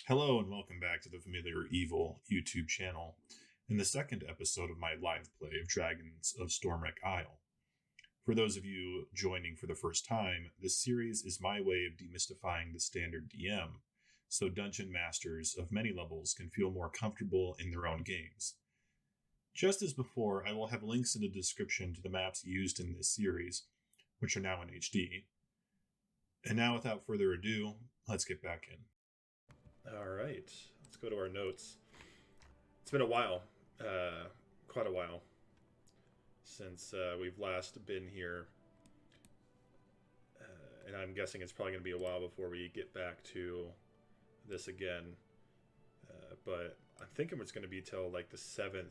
Hello and welcome back to the Familiar Evil YouTube channel, in the second episode of my live play of Dragons of Stormwreck Isle. For those of you joining for the first time, this series is my way of demystifying the standard DM, so dungeon masters of many levels can feel more comfortable in their own games. Just as before, I will have links in the description to the maps used in this series, which are now in HD. And now, without further ado, let's get back in. All right, let's go to our notes. It's been a while, quite a while, since we've last been here. And I'm guessing it's probably going to be a while before we get back to this again. But I'm thinking it's going to be till like the 7th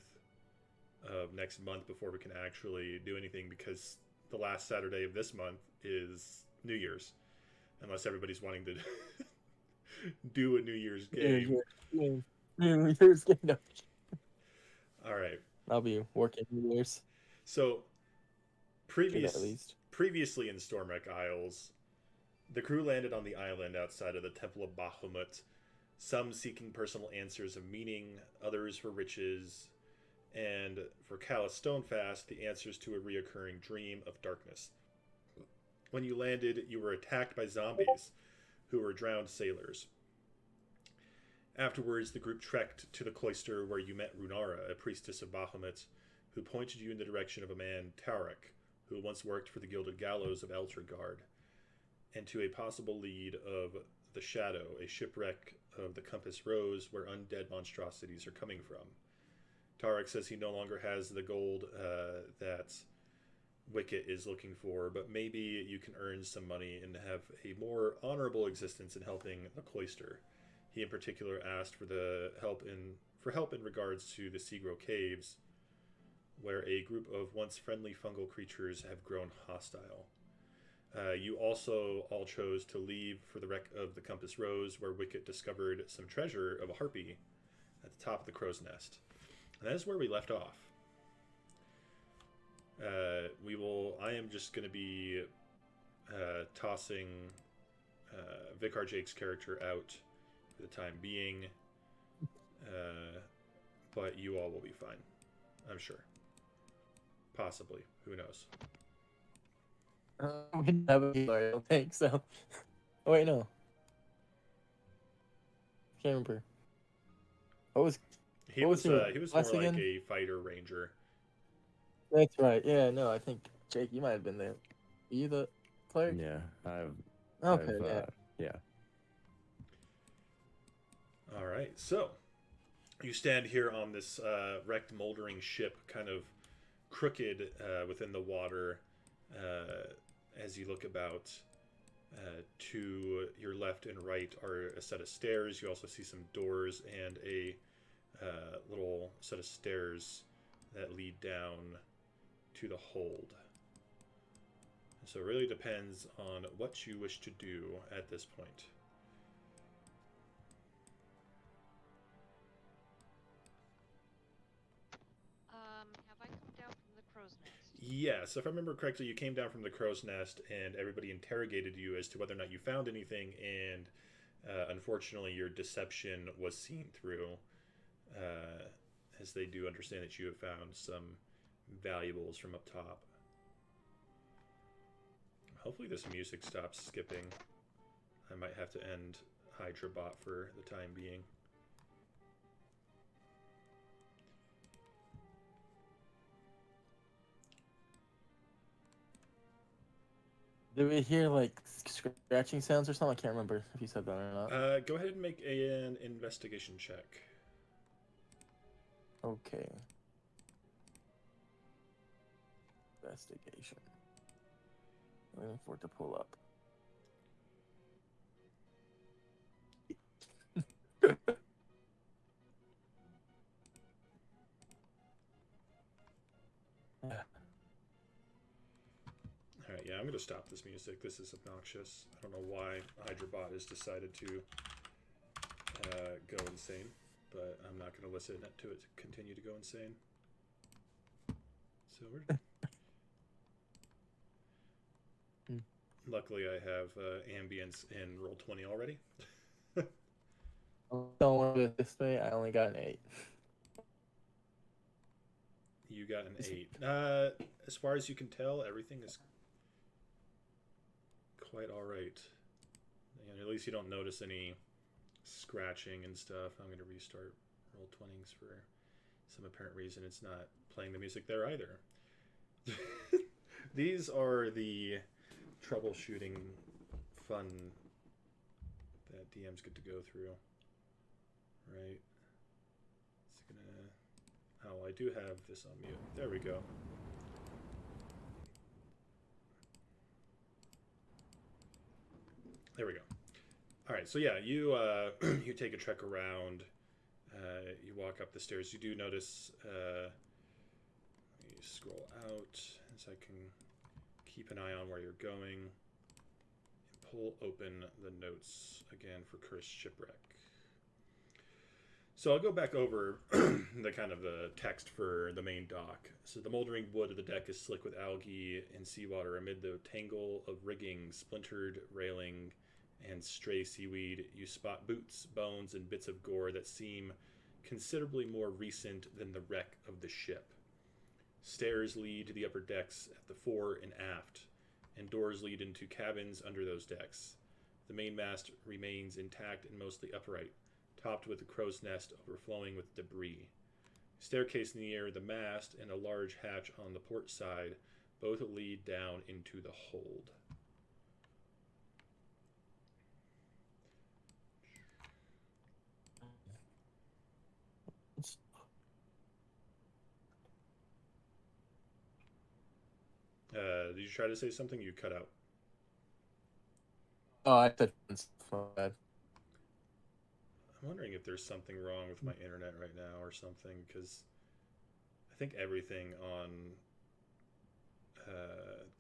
of next month before we can actually do anything, because the last Saturday of this month is New Year's. Unless everybody's wanting to do a New Year's game. New Year's game. No. All right. I'll be working New Year's. So, At least. previously in Stormwreck Isles, the crew landed on the island outside of the Temple of Bahamut, some seeking personal answers of meaning, others for riches, and for Callus Stonefast, the answers to a reoccurring dream of darkness. When you landed, you were attacked by zombies, who were drowned sailors. Afterwards, the group trekked to the cloister where you met Runara, a priestess of Bahamut, who pointed you in the direction of a man, Tarek, who once worked for the Gilded Gallows of Eltergard, and to a possible lead of the Shadow, a shipwreck of the Compass Rose where undead monstrosities are coming from. Tarek says he no longer has the gold that Wicket is looking for, but maybe you can earn some money and have a more honorable existence in helping the cloister. He in particular asked for help in regards to the Seagro Caves, where a group of once friendly fungal creatures have grown hostile. You also all chose to leave for the wreck of the Compass Rose, where Wicket discovered some treasure of a harpy at the top of the crow's nest. And that is where we left off. I am just going to be tossing Vicar Jake's character out for the time being, but you all will be fine, I'm sure. Possibly, who knows? We didn't have a healer, I don't think so. Oh wait, no. Can't remember. He was more like a fighter ranger. That's right. Yeah, no, I think Jake, you might have been there. Are you the cleric? Yeah, yeah. All right, so you stand here on this wrecked, moldering ship, kind of crooked within the water. As you look about, to your left and right are a set of stairs. You also see some doors and a little set of stairs that lead down to the hold. So it really depends on what you wish to do at this point. Have I come down from the crow's nest? Yes, if I remember correctly, you came down from the crow's nest and everybody interrogated you as to whether or not you found anything, and unfortunately your deception was seen through, as they do understand that you have found some valuables from up top. Hopefully this music stops skipping. I might have to end HydraBot for the time being. Did we hear like scratching sounds or something? I can't remember if you said that or not. Go ahead and make an investigation check. Okay. Investigation. Waiting for it to pull up. Alright, yeah, I'm going to stop this music. This is obnoxious. I don't know why HydraBot has decided to go insane, but I'm not going to listen to it continue to go insane. So we're... Luckily, I have ambience in Roll20 already. Oh, this way. I only got an 8. You got an 8. As far as you can tell, everything is quite all right. And at least you don't notice any scratching and stuff. I'm going to restart Roll20s for some apparent reason. It's not playing the music there either. These are the troubleshooting fun that DMs get to go through. Right? It's gonna... Oh, I do have this on mute. There we go. There we go. All right, so yeah, you you take a trek around. You walk up the stairs. You do notice. Let me scroll out as I can keep an eye on where you're going. And pull open the notes again for Cursed Shipwreck. So I'll go back over the kind of the text for the main dock. So the moldering wood of the deck is slick with algae and seawater. Amid the tangle of rigging, splintered railing, and stray seaweed, you spot boots, bones, and bits of gore that seem considerably more recent than the wreck of the ship. Stairs lead to the upper decks at the fore and aft, and doors lead into cabins under those decks. The mainmast remains intact and mostly upright, topped with a crow's nest overflowing with debris. Staircase near the mast and a large hatch on the port side both lead down into the hold. Did you try to say something? You cut out. Oh, I said my bad. I'm wondering if there's something wrong with my internet right now or something, because I think everything on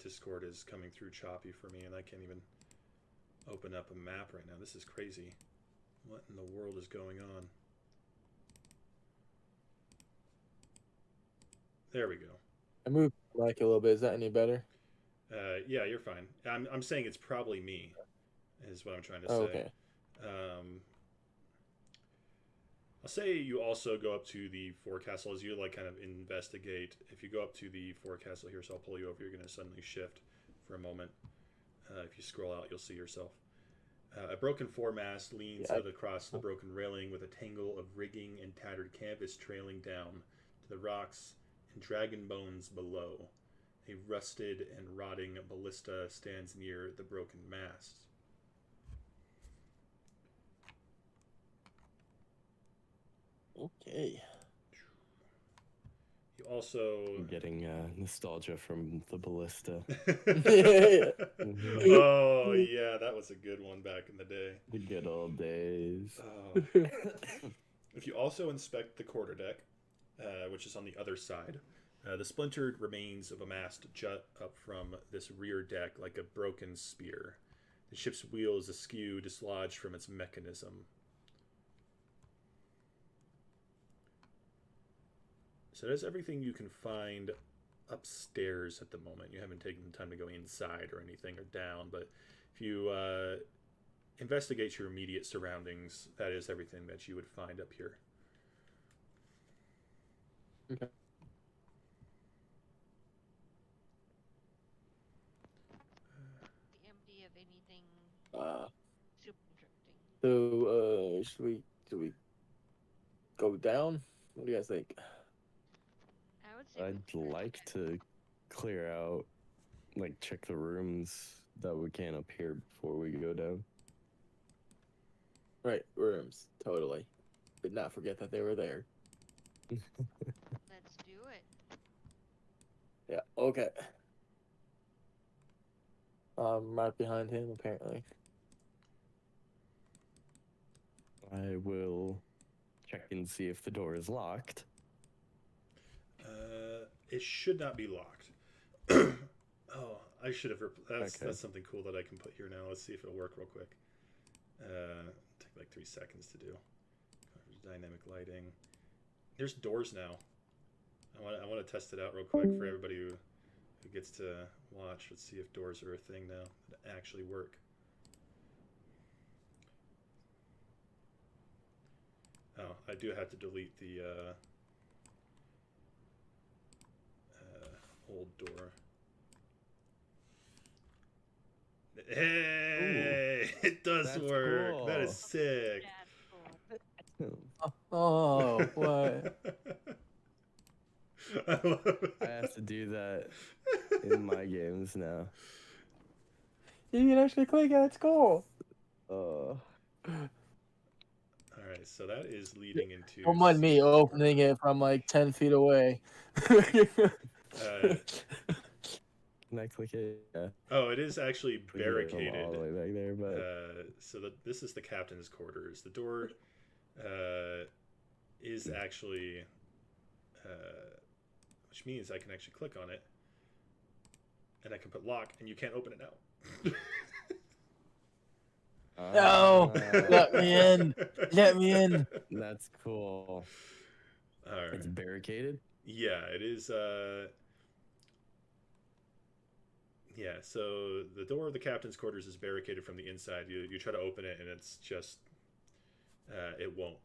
Discord is coming through choppy for me, and I can't even open up a map right now. This is crazy. What in the world is going on? There we go. I moved the mic a little bit. Is that any better? Yeah, you're fine. I'm saying it's probably me, is what I'm trying to say. Okay. I'll say you also go up to the forecastle as you like kind of investigate. If you go up to the forecastle here, so I'll pull you over, you're going to suddenly shift for a moment. If you scroll out, you'll see yourself. A broken foremast leans out across the broken railing with a tangle of rigging and tattered canvas trailing down to the rocks and dragon bones below. A rusted and rotting ballista stands near the broken mast. Okay. You also... I'm getting nostalgia from the ballista. Oh, yeah, that was a good one back in the day. The good old days. Oh. If you also inspect the quarterdeck, which is on the other side, the splintered remains of a mast jut up from this rear deck like a broken spear. The ship's wheel is askew, dislodged from its mechanism. So that's everything you can find upstairs at the moment. You haven't taken the time to go inside or anything or down, but if you investigate your immediate surroundings, that is everything that you would find up here. Okay. Empty of anything super interesting. So, should we go down? What do you guys think? I would say we I'd first like to clear out, like, check the rooms that we can up here before we go down. Right, rooms. Totally. Did not forget that they were there. Let's do it. Yeah, okay. Right behind him, apparently. I will check and see if the door is locked. It should not be locked. Oh, I should have. That's something cool that I can put here now. Let's see if it'll work real quick. Take like 3 seconds to do. Dynamic lighting. There's doors now. I want to test it out real quick for everybody who gets to watch. Let's see if doors are a thing now that actually work. Oh, I do have to delete the old door. Hey, it does That's work. That is cool. sick. That's cool. Oh, what? I love it. I have to do that in my games now. You can actually click it. It's cool. All right, so that is leading into. Don't mind me opening it from like 10 feet away. Can I click it? Yeah. Oh, it is actually Click it from barricaded. all the way back there, but So this is the captain's quarters. The door is actually, which means I can actually click on it, and I can put lock, and you can't open it now. No! Let me in! Let me in! That's cool. All right. It's barricaded. Yeah, it is. Yeah, so the door of the captain's quarters is barricaded from the inside. You try to open it, and it's just it won't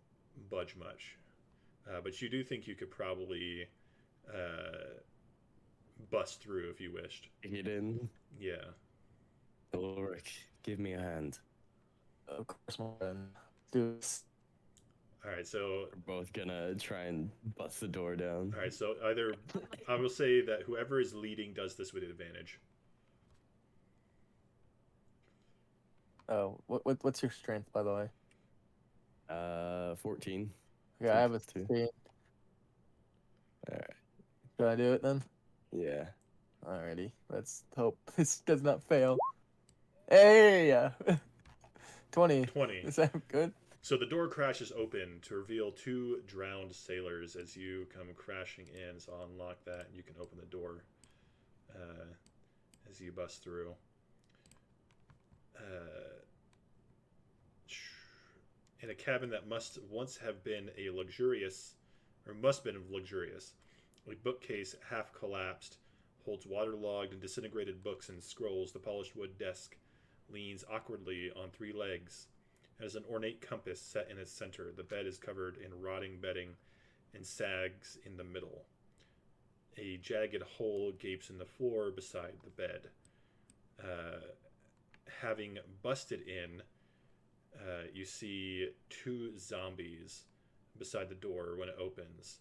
budge much. But you do think you could probably bust through if you wished. Get in. Yeah. Ulrich, give me a hand. Of course, my friend. Do this. All right. So We're both gonna try and bust the door down. all right. So either I will say that whoever is leading does this with advantage. Oh, what's your strength, by the way? 14. Yeah, I have a Two. 16. Alright. Should I do it then? Yeah. Alrighty. Let's hope this does not fail. Hey! 20. 20. Is that good? So the door crashes open to reveal two drowned sailors as you come crashing in. So I'll unlock that, and you can open the door as you bust through. In a cabin that must once have been a luxurious, or must have been luxurious, a bookcase half collapsed holds waterlogged and disintegrated books and scrolls. The polished wood desk leans awkwardly on three legs. It has an ornate compass set in its center. The bed is covered in rotting bedding and sags in the middle. A jagged hole gapes in the floor beside the bed. Having busted in, you see two zombies beside the door when it opens.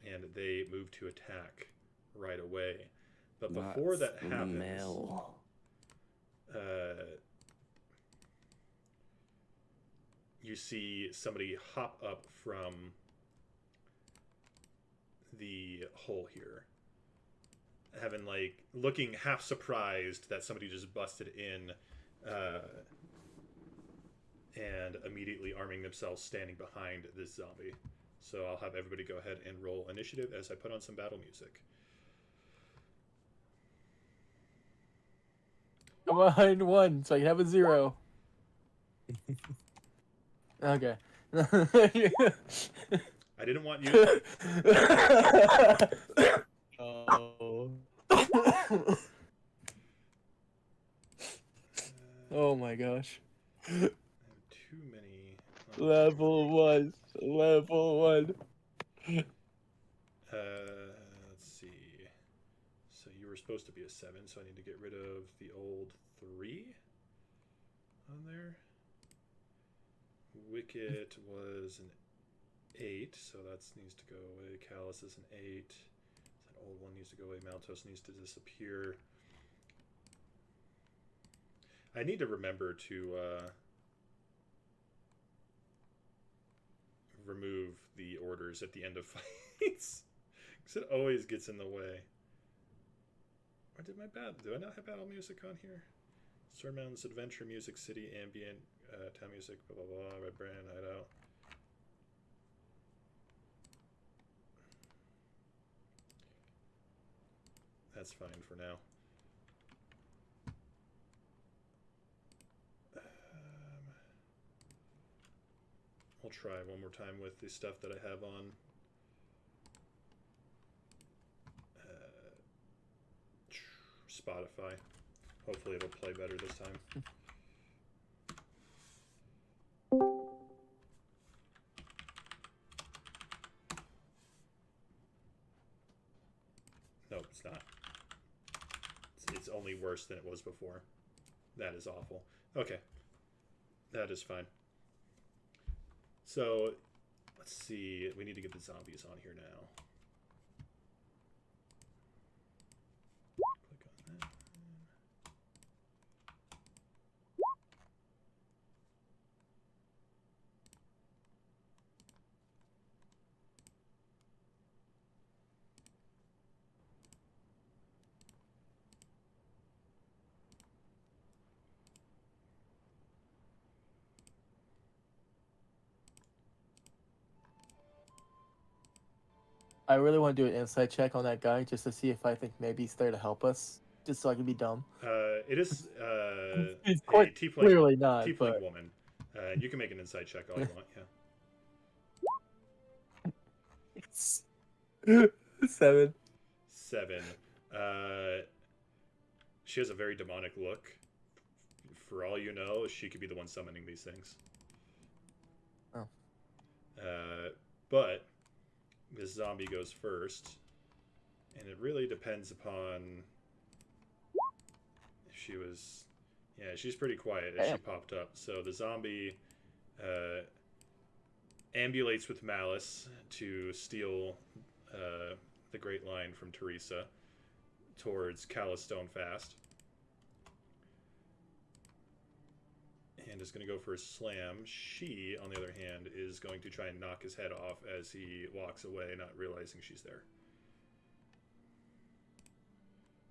And they move to attack right away. But before that happens, you see somebody hop up from the hole here, having like looking half surprised that somebody just busted in, and immediately arming themselves, standing behind this zombie. So I'll have everybody go ahead and roll initiative as I put on some battle music. I'm behind 1, so I can have a 0. Okay. I didn't want you. Oh. Oh my gosh. I have too many. Level 1. Level 1. Let's see. So you were supposed to be a 7, so I need to get rid of the old 3 on there. Wicket was an 8, so that needs to go away. Callus is an 8. That old one needs to go away. Maltos needs to disappear. I need to remember to remove the orders at the end of fights, because it always gets in the way. Or did do I not have battle music on here? Storm Mountains, Adventure Music, City, Ambient, Town Music, blah blah blah, Red Brand, Hideout. That's fine for now. I'll try one more time with the stuff that I have on. Spotify. Hopefully it'll play better this time. it's not. It's only worse than it was before. That is awful. Okay. That is fine. So, let's see. We need to get the zombies on here now. Click on that. I really want to do an insight check on that guy just to see if I think maybe he's there to help us, just so I can be dumb. It is He's a quite tiefling, clearly not, tiefling but woman. You can make an insight check all you want. Yeah. 7. 7. She has a very demonic look. For all you know, she could be the one summoning these things. Oh. But this zombie goes first, and it really depends upon if she was. Yeah, she's pretty quiet as she popped up. So the zombie ambulates with malice to steal the Great Line from Teresa towards Callous Stonefast. And is going to go for a slam. She, on the other hand, is going to try and knock his head off as he walks away, not realizing she's there.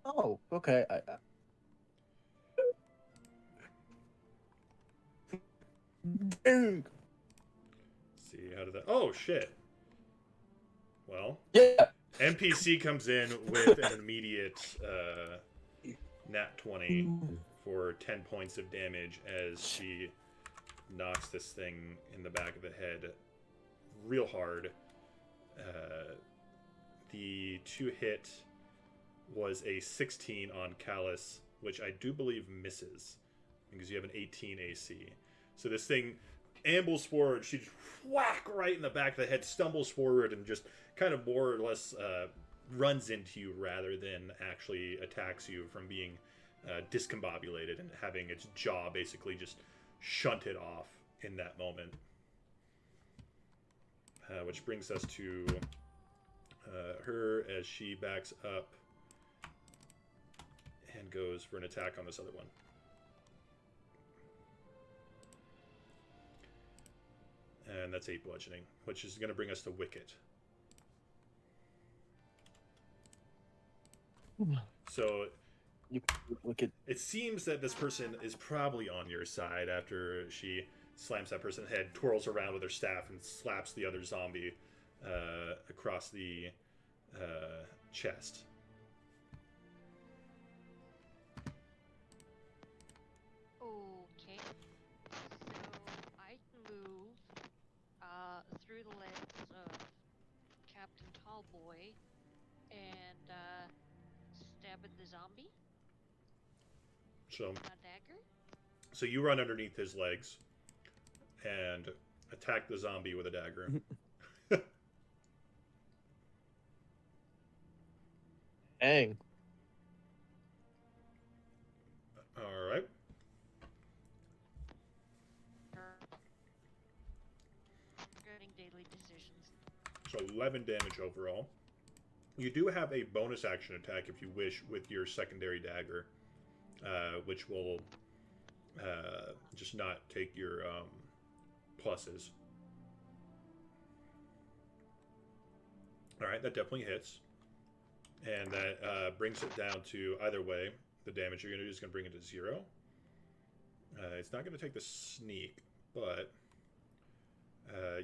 Oh, okay. See, how did that... Oh, shit. Well, Yeah. NPC comes in with an immediate nat 20 for 10 points of damage as she knocks this thing in the back of the head real hard. The 2-hit was a 16 on Callus, which I do believe misses because you have an 18 AC. So this thing ambles forward. She just whack right in the back of the head, stumbles forward, and just kind of more or less runs into you rather than actually attacks you from being discombobulated and having its jaw basically just shunted off in that moment. Which brings us to her as she backs up and goes for an attack on this other one. And that's 8 bludgeoning, which is going to bring us to Wicket. So it seems that this person is probably on your side after she slams that person's head, twirls around with her staff, and slaps the other zombie across the chest. Okay. So I move through the legs of Captain Tallboy and stab at the zombie. So, A dagger. so you run underneath his legs and attack the zombie with a dagger. Dang. All right. Regretting daily decisions. So 11 damage overall. You do have a bonus action attack if you wish with your secondary dagger, which will just not take your pluses. All right, that definitely hits. And that brings it down to, either way, the damage you're going to do is going to bring it to 0. It's not going to take the sneak, but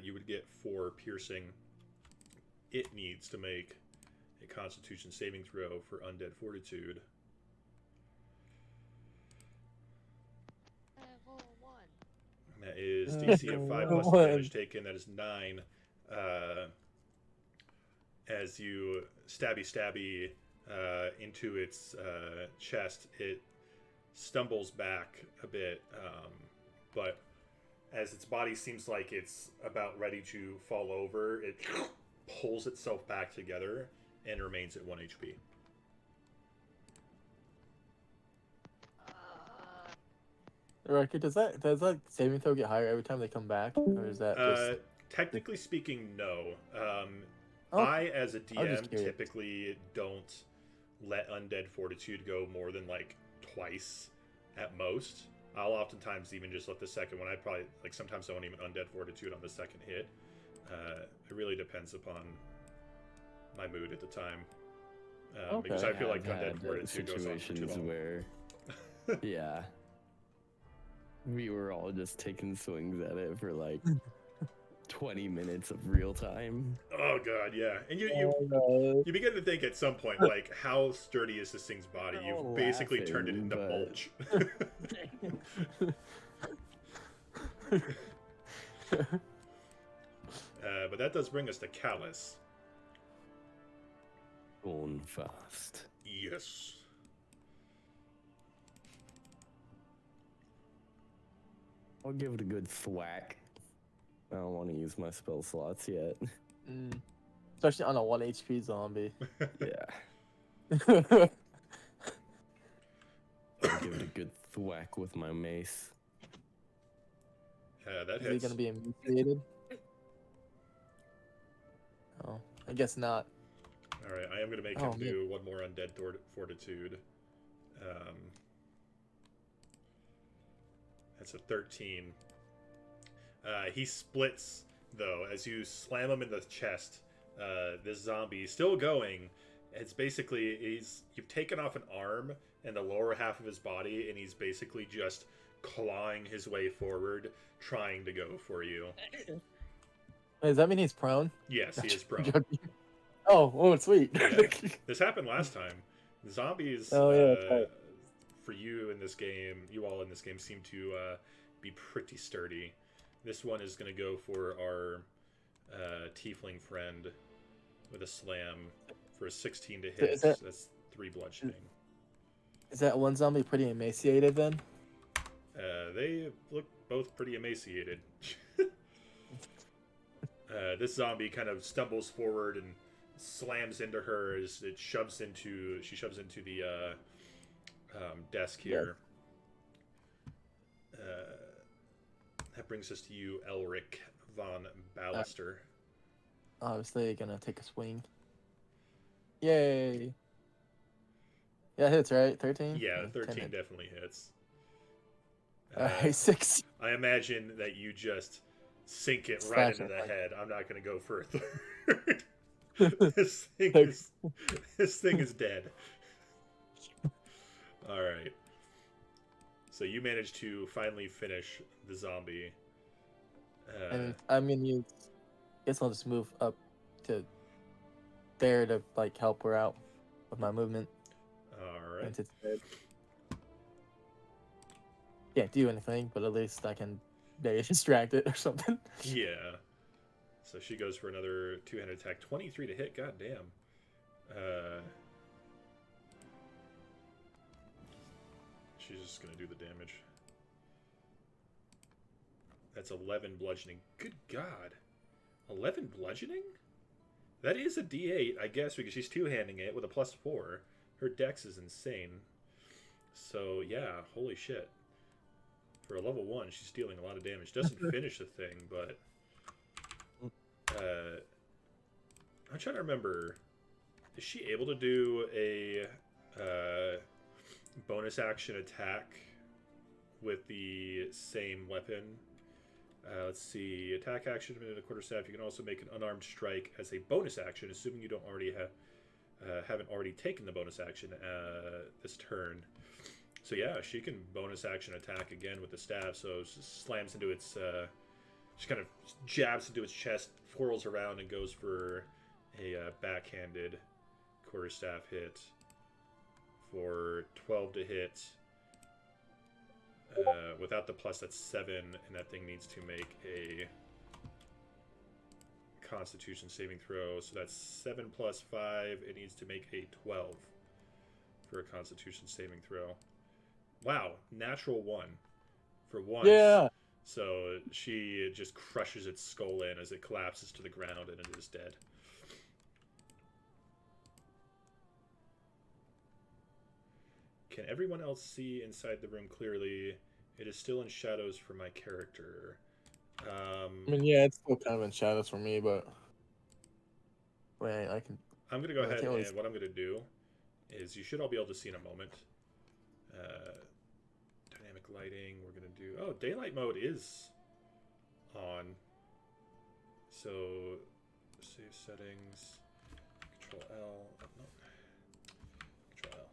you would get 4 piercing. It needs to make a Constitution saving throw for Undead Fortitude. Level 1. And that is DC of 5 plus damage taken. That is 9. As you stabby into its chest, it stumbles back a bit, but as its body seems like it's about ready to fall over, it pulls itself back together and remains at 1 HP. Record, does that saving throw get higher every time they come back, or is that just? Technically speaking, no. Oh, I, as a I was just DM, curious. typically don't let Undead Fortitude go more than like twice at most. I'll oftentimes even just let the second one. I probably like sometimes I won't even Undead Fortitude on the second hit. It really depends upon my mood at the time. Because I feel like I've Undead had Fortitude goes on for too situations long. where, yeah, we were all just taking swings at it for like 20 minutes of real time. Oh god, yeah. And you Oh, no. you begin to think at some point, like, how sturdy is this thing's body? We're You've all basically turned it laughing, into but- mulch. But that does bring us to Callus. Going fast. Yes. I'll give it a good thwack. I don't want to use my spell slots yet. Especially on a 1 HP zombie. Yeah. I'll give it a good thwack with my mace. That Is he hits. gonna be emaciated? Oh, I guess not. Alright, I am going to make him do one more Undead Fortitude. That's a 13. He splits, though, as you slam him in the chest. This zombie, still going, it's basically, you've taken off an arm and the lower half of his body, and he's basically just clawing his way forward, trying to go for you. Wait, does that mean he's prone? Yes, he is prone. Oh, sweet. Yeah. This happened last time. The zombies, Oh, yeah, that's right. for you in this game, you all in this game, seem to be pretty sturdy. This one is going to go for our tiefling friend with a slam for a 16 to hit. That's 3 bludgeoning. Is that one zombie pretty emaciated then? They look both pretty emaciated. This zombie kind of stumbles forward and slams into her as she shoves into the desk here. That brings us to you, Elric von Ballister. Obviously gonna take a swing. Yay! Yeah, it hits, right? 13? Yeah, 10 13 hit. definitely hits. Alright, 6. I imagine that you just sink it right Slash into it, the like- head. I'm not going to go for a third. This thing is dead. All right. So you managed to finally finish the zombie. And I'm gonna use. Guess I'll just move up to there to like help her out with my movement. All right. Once it's dead. Can't do anything, but at least I can maybe distract it or something. Yeah. So she goes for another two-handed attack. 23 to hit. God damn. She's just going to do the damage. That's 11 bludgeoning. Good God. 11 bludgeoning? That is a D8, I guess, because she's two-handing it with a +4. Her dex is insane. So, yeah, holy shit. For a level 1, she's dealing a lot of damage. Doesn't finish the thing, but... I'm trying to remember. Is she able to do a bonus action attack with the same weapon? Let's see. Attack action in a quarterstaff. You can also make an unarmed strike as a bonus action, assuming you don't already haven't already taken the bonus action this turn. So yeah, she can bonus action attack again with the staff. So she slams into its. She kind of jabs into its chest, twirls around, and goes for a backhanded quarterstaff hit for 12 to hit. Without the plus, that's 7, and that thing needs to make a Constitution saving throw. So that's 7 plus 5. It needs to make a 12 for a Constitution saving throw. Wow, natural 1 for once. Yeah. So she just crushes its skull in as it collapses to the ground, and it is dead. Can everyone else see inside the room clearly? It is still in shadows for my character. I mean, yeah, it's still kind of in shadows for me, but wait, I can. I'm gonna go I ahead, can't really and what I'm gonna do is you should all be able to see in a moment. Dynamic lighting. We're gonna do. Oh, daylight mode is on. So save settings. Control L. Oh, no. Control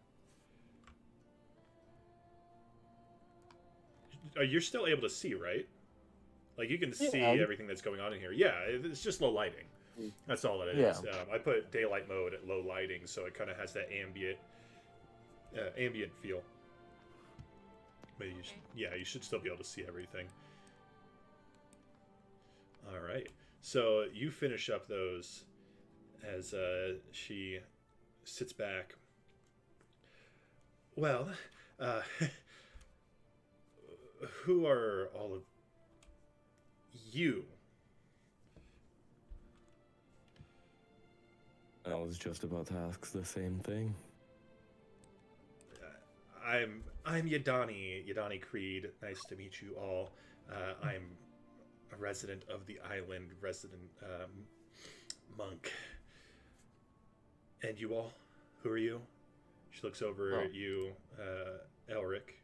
L. You're still able to see, right? Like you can see everything that's going on in here. Yeah, it's just low lighting. That's all it is. Yeah. I put daylight mode at low lighting, so it kind of has that ambient feel. But you should still be able to see everything. All right. So you finish up those as she sits back. Well, who are all of you? I was just about to ask the same thing. I'm Yadani Creed. Nice to meet you all. I'm a resident of the island, resident monk. And you all, who are you? She looks over at you, Elric.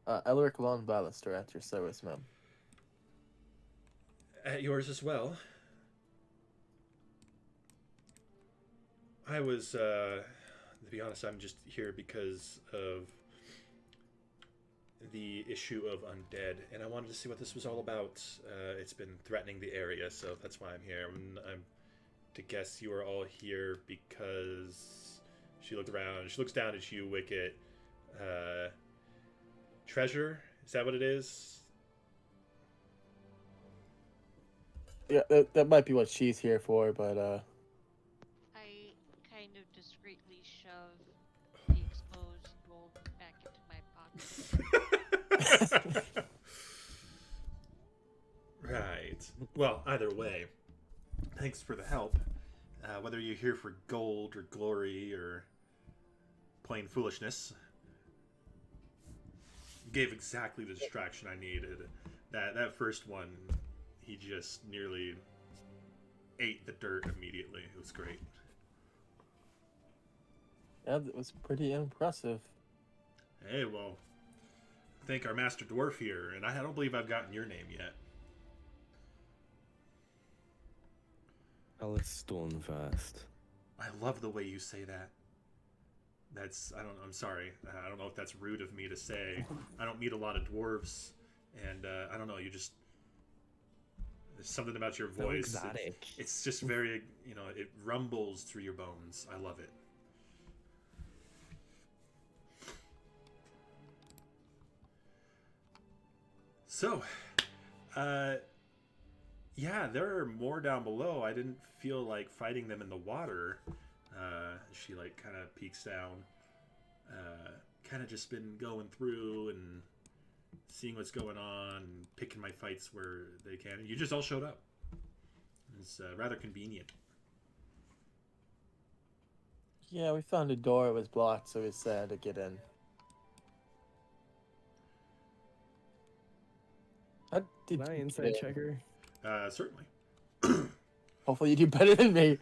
Elric Lone Ballaster at your service, ma'am. At yours as well. I was, to be honest, I'm just here because of the issue of undead, and I wanted to see what this was all about. It's been threatening the area, so that's why I'm here. I'm to guess you are all here because she looked around. She looks down at you, Wicket. Treasure? Is that what it is? Yeah, that might be what she's here for, but I kind of discreetly shove the exposed gold back into my pocket. Right. Well, either way, thanks for the help. Whether you're here for gold or glory or plain foolishness, gave exactly the distraction I needed. That first one, he just nearly ate the dirt immediately. It was great. yeah, it was pretty impressive. Hey, well, thank our master dwarf here, and I don't believe I've gotten your name yet. Alice Stormfast. I love the way you say that. I'm sorry. I don't know if that's rude of me to say. I don't meet a lot of dwarves, and I don't know, there's something about your voice. So exotic. It's just very, it rumbles through your bones. I love it. So, yeah, there are more down below. I didn't feel like fighting them in the water. She kind of peeks down. Kind of just been going through and seeing what's going on, and picking my fights where they can. You just all showed up. It's rather convenient. Yeah, we found a door. It was blocked, so we decided to get in. How did Can I you insight get in? check her? Certainly. Hopefully you do better than me.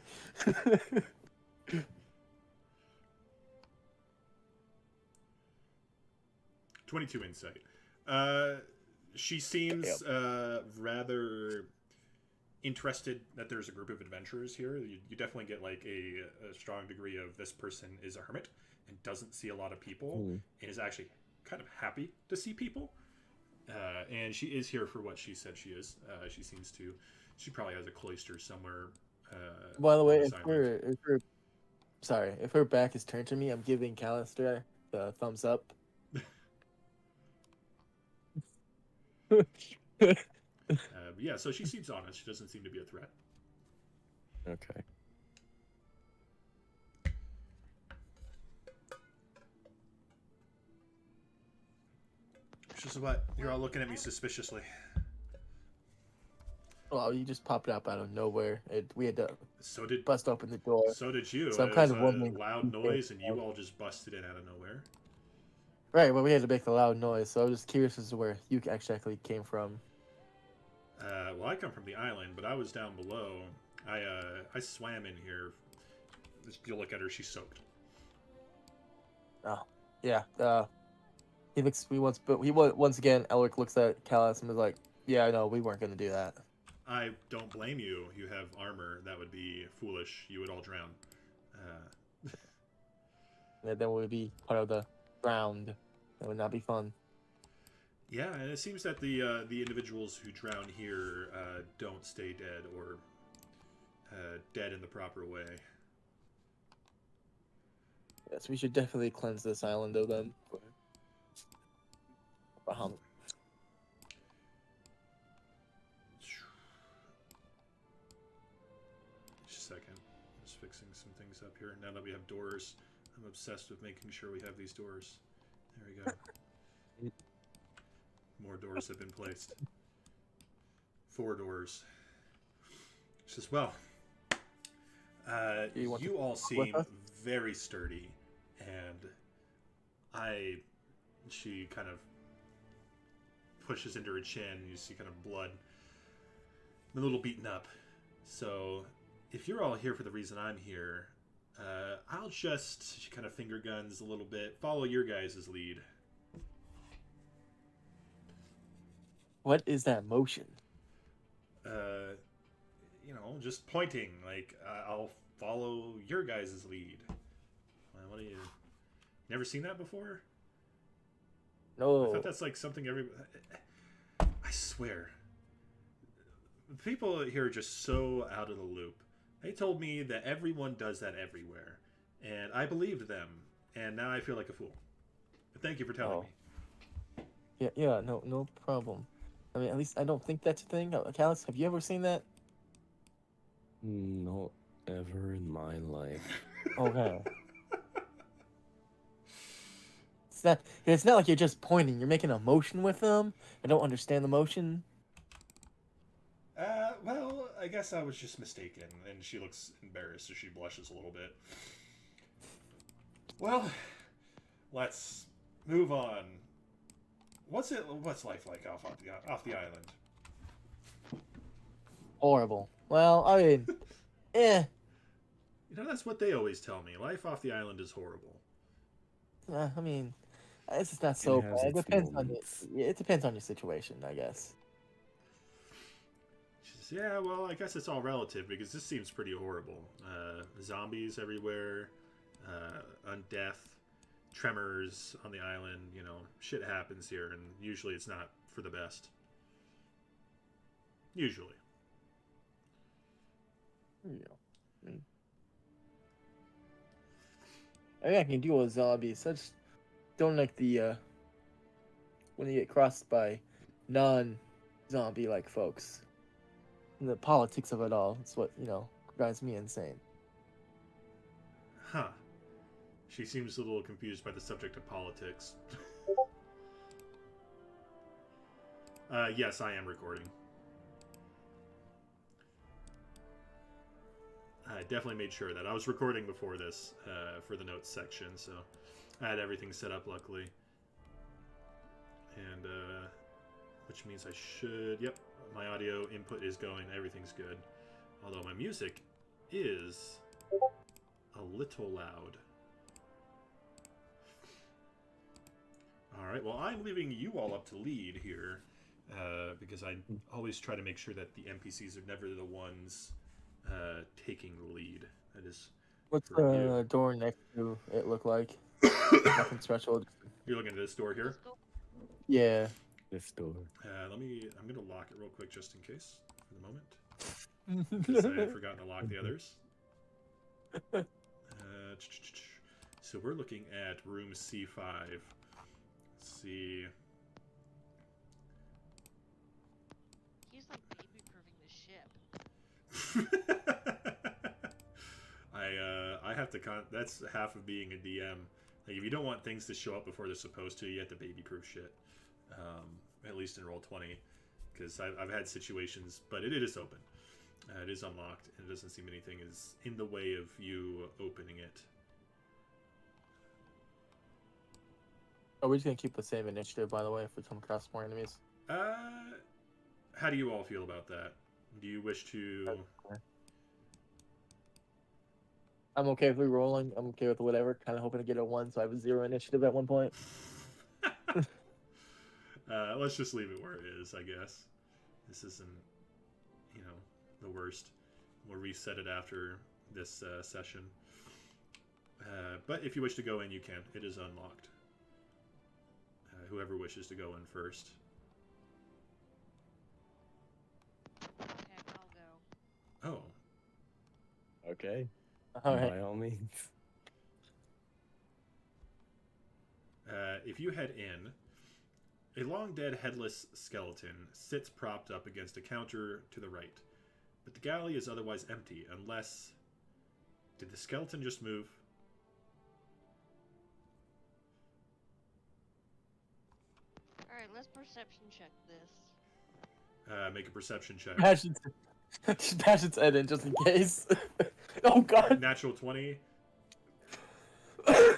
22 insight. She seems rather interested that there's a group of adventurers here. You definitely get a strong degree of this person is a hermit and doesn't see a lot of people and is actually kind of happy to see people. And she is here for what she said she is. She probably has a cloister somewhere. By the way, if her back is turned to me, I'm giving Callister the thumbs up. Yeah, so she seems honest. She doesn't seem to be a threat. Okay. It's just what? You're all looking at me suspiciously. Well, you just popped up out of nowhere. We had to So bust open the door. did you. So I'm It kind was of wondering. a loud noise, and you all just busted in out of nowhere. Right, well, we had to make a loud noise, so I was just curious as to where you actually came from. Well, I come from the island, but I was down below. I swam in here. If you look at her, she's soaked. Oh, yeah. He looks. Once again, Elric looks at Callus and is like, "Yeah, I know. We weren't gonna do that." I don't blame you. You have armor. That would be foolish. You would all drown. And then we would be part of the round. That would not be fun. Yeah, and it seems that the individuals who drown here don't stay dead or dead in the proper way. Yes, we should definitely cleanse this island of them. Just a second. Just fixing some things up here. Now that we have doors, I'm obsessed with making sure we have these doors. There we go. More doors have been placed. 4 doors. She says, well, you all seem very sturdy, and she kind of pushes into her chin, and you see kind of blood, a little beaten up. So, if you're all here for the reason I'm here, I'll just, she kind of finger guns a little bit, follow your guys' lead. What is that motion? Just pointing, like, I'll follow your guys' lead. What do you... Never seen that before? No. I thought that's like something I swear. People here are just so out of the loop. They told me that everyone does that everywhere. And I believed them. And now I feel like a fool. But thank you for telling me. Yeah, no problem. I mean, at least I don't think that's a thing. Callus, have you ever seen that? Not ever in my life. Okay. It's not like you're just pointing. You're making a motion with them. I don't understand the motion. Well, I guess I was just mistaken. And she looks embarrassed as she blushes a little bit. Well, let's move on. What's life like off the island? Horrible. Well, I mean, That's what they always tell me. Life off the island is horrible. I mean, it's just not so bad. It depends on your situation, I guess. She says, yeah, well, I guess it's all relative because this seems pretty horrible. Zombies everywhere, undeath, tremors on the island. Shit happens here, and usually it's not for the best. Usually. Yeah. I think I can deal with zombies. I just don't like the when you get crossed by non-zombie like folks. And the politics of it all. It's what drives me insane. Huh. She seems a little confused by the subject of politics. Yes, I am recording. I definitely made sure that I was recording before this for the notes section, so I had everything set up luckily. And which means I should, yep, my audio input is going, everything's good. Although my music is a little loud. Alright, well, I'm leaving you all up to lead here because I always try to make sure that the NPCs are never the ones taking the lead. That is. What's the door next to it look like? Nothing special. You're looking at this door here? Yeah. This door. I'm gonna lock it real quick just in case for the moment. Because I had forgotten to lock the others. So we're looking at room C5. Let's see. He's like baby-proofing the ship. I have to that's half of being a DM. Like, if you don't want things to show up before they're supposed to, you have to baby-proof shit. At least in Roll20, because I've had situations, but it is open. It is unlocked, and it doesn't seem anything is in the way of you opening it. Oh, we're just gonna keep the same initiative, by the way, if we come across more enemies. How do you all feel about that? Do you wish to? I'm okay with re-rolling. I'm okay with whatever. Kind of hoping to get a 1, so I have a 0 initiative at one point. Let's just leave it where it is, I guess. This isn't, the worst. We'll reset it after this session. But if you wish to go in, you can. It is unlocked. Whoever wishes to go in first. Heck, I'll go. Oh, Okay. All right. By all means. If you head in, a long-dead headless skeleton sits propped up against a counter to the right, but the galley is otherwise empty unless... Did the skeleton just move? Alright, let's perception check this. Make a perception check. Bash its head in just in case. Oh god. Natural 20. I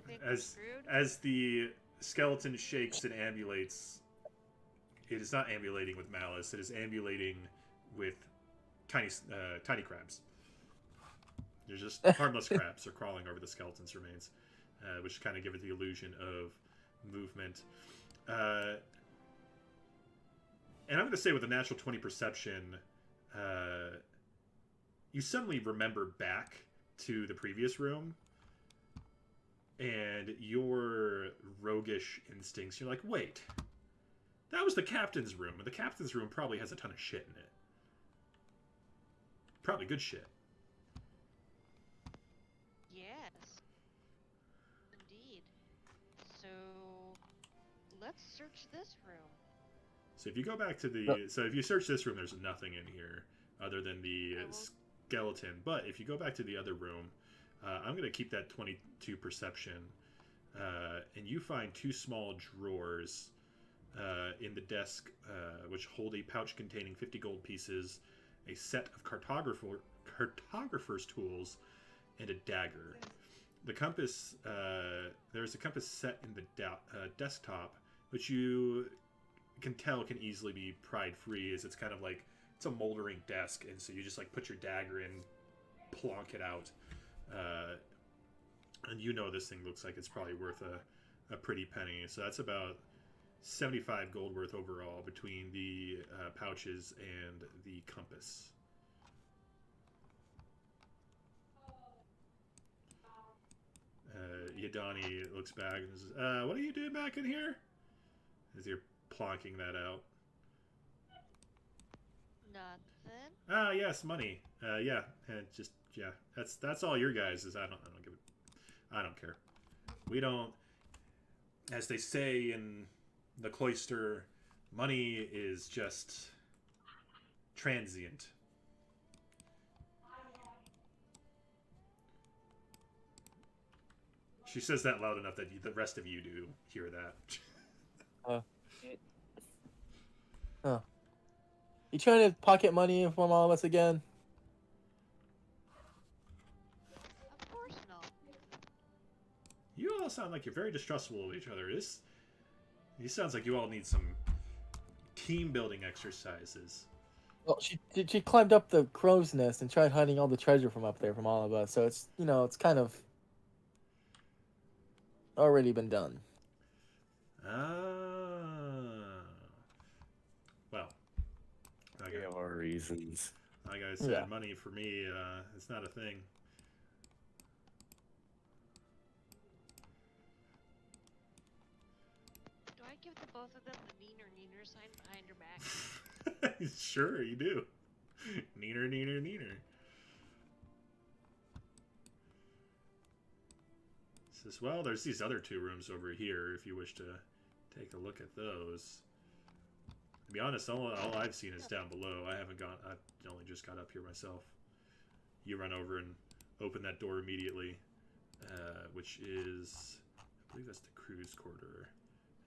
think we're screwed. As the skeleton shakes and ambulates, it is not ambulating with malice. It is ambulating with tiny crabs. They're just harmless crabs are crawling over the skeleton's remains, which kind of give it the illusion of movement. And I'm going to say with a natural 20 perception, you suddenly remember back to the previous room, and your roguish instincts, you're like, wait, that was the captain's room, and the captain's room probably has a ton of shit in it. Probably good shit. Yes. Indeed. So, let's search this room. So if you go back to the... So if you search this room, there's nothing in here other than the skeleton. But if you go back to the other room, I'm going to keep that 22 perception. And you find 2 small drawers in the desk, which hold a pouch containing 50 gold pieces, a set of cartographer's tools, and a dagger. The compass... there's a compass set in the desktop, which you can tell can easily be pried free, as it's kind of like... It's a moldering desk, and so you just like put your dagger in, plonk it out, and this thing looks like it's probably worth a pretty penny. So that's about 75 gold worth overall between the pouches and the compass. Yadani looks back and says, what are you doing back in here? As you're plonking that out. Nothing. Ah, yes, money. Yeah, and just that's all your guys is. I don't care. We don't, as they say in the cloister, money is just transient. She says that loud enough that the rest of you do hear that. Oh. You trying to pocket money from all of us again? Of course not. You all sound like you're very distrustful of each other. This sounds like you all need some team building exercises. Well, she climbed up the crow's nest and tried hiding all the treasure from up there from all of us. So it's it's kind of already been done. Well, We have our reasons. like I said, money for me, it's not a thing. Do I give the both of them the neener sign behind her back? Sure, you do. Neener, neener, neener. Says, well, there's these other 2 rooms over here if you wish to take a look at those. To be honest, all I've seen is down below. I've only just got up here myself. You run over and open that door immediately, which is, I believe that's the crew's quarter.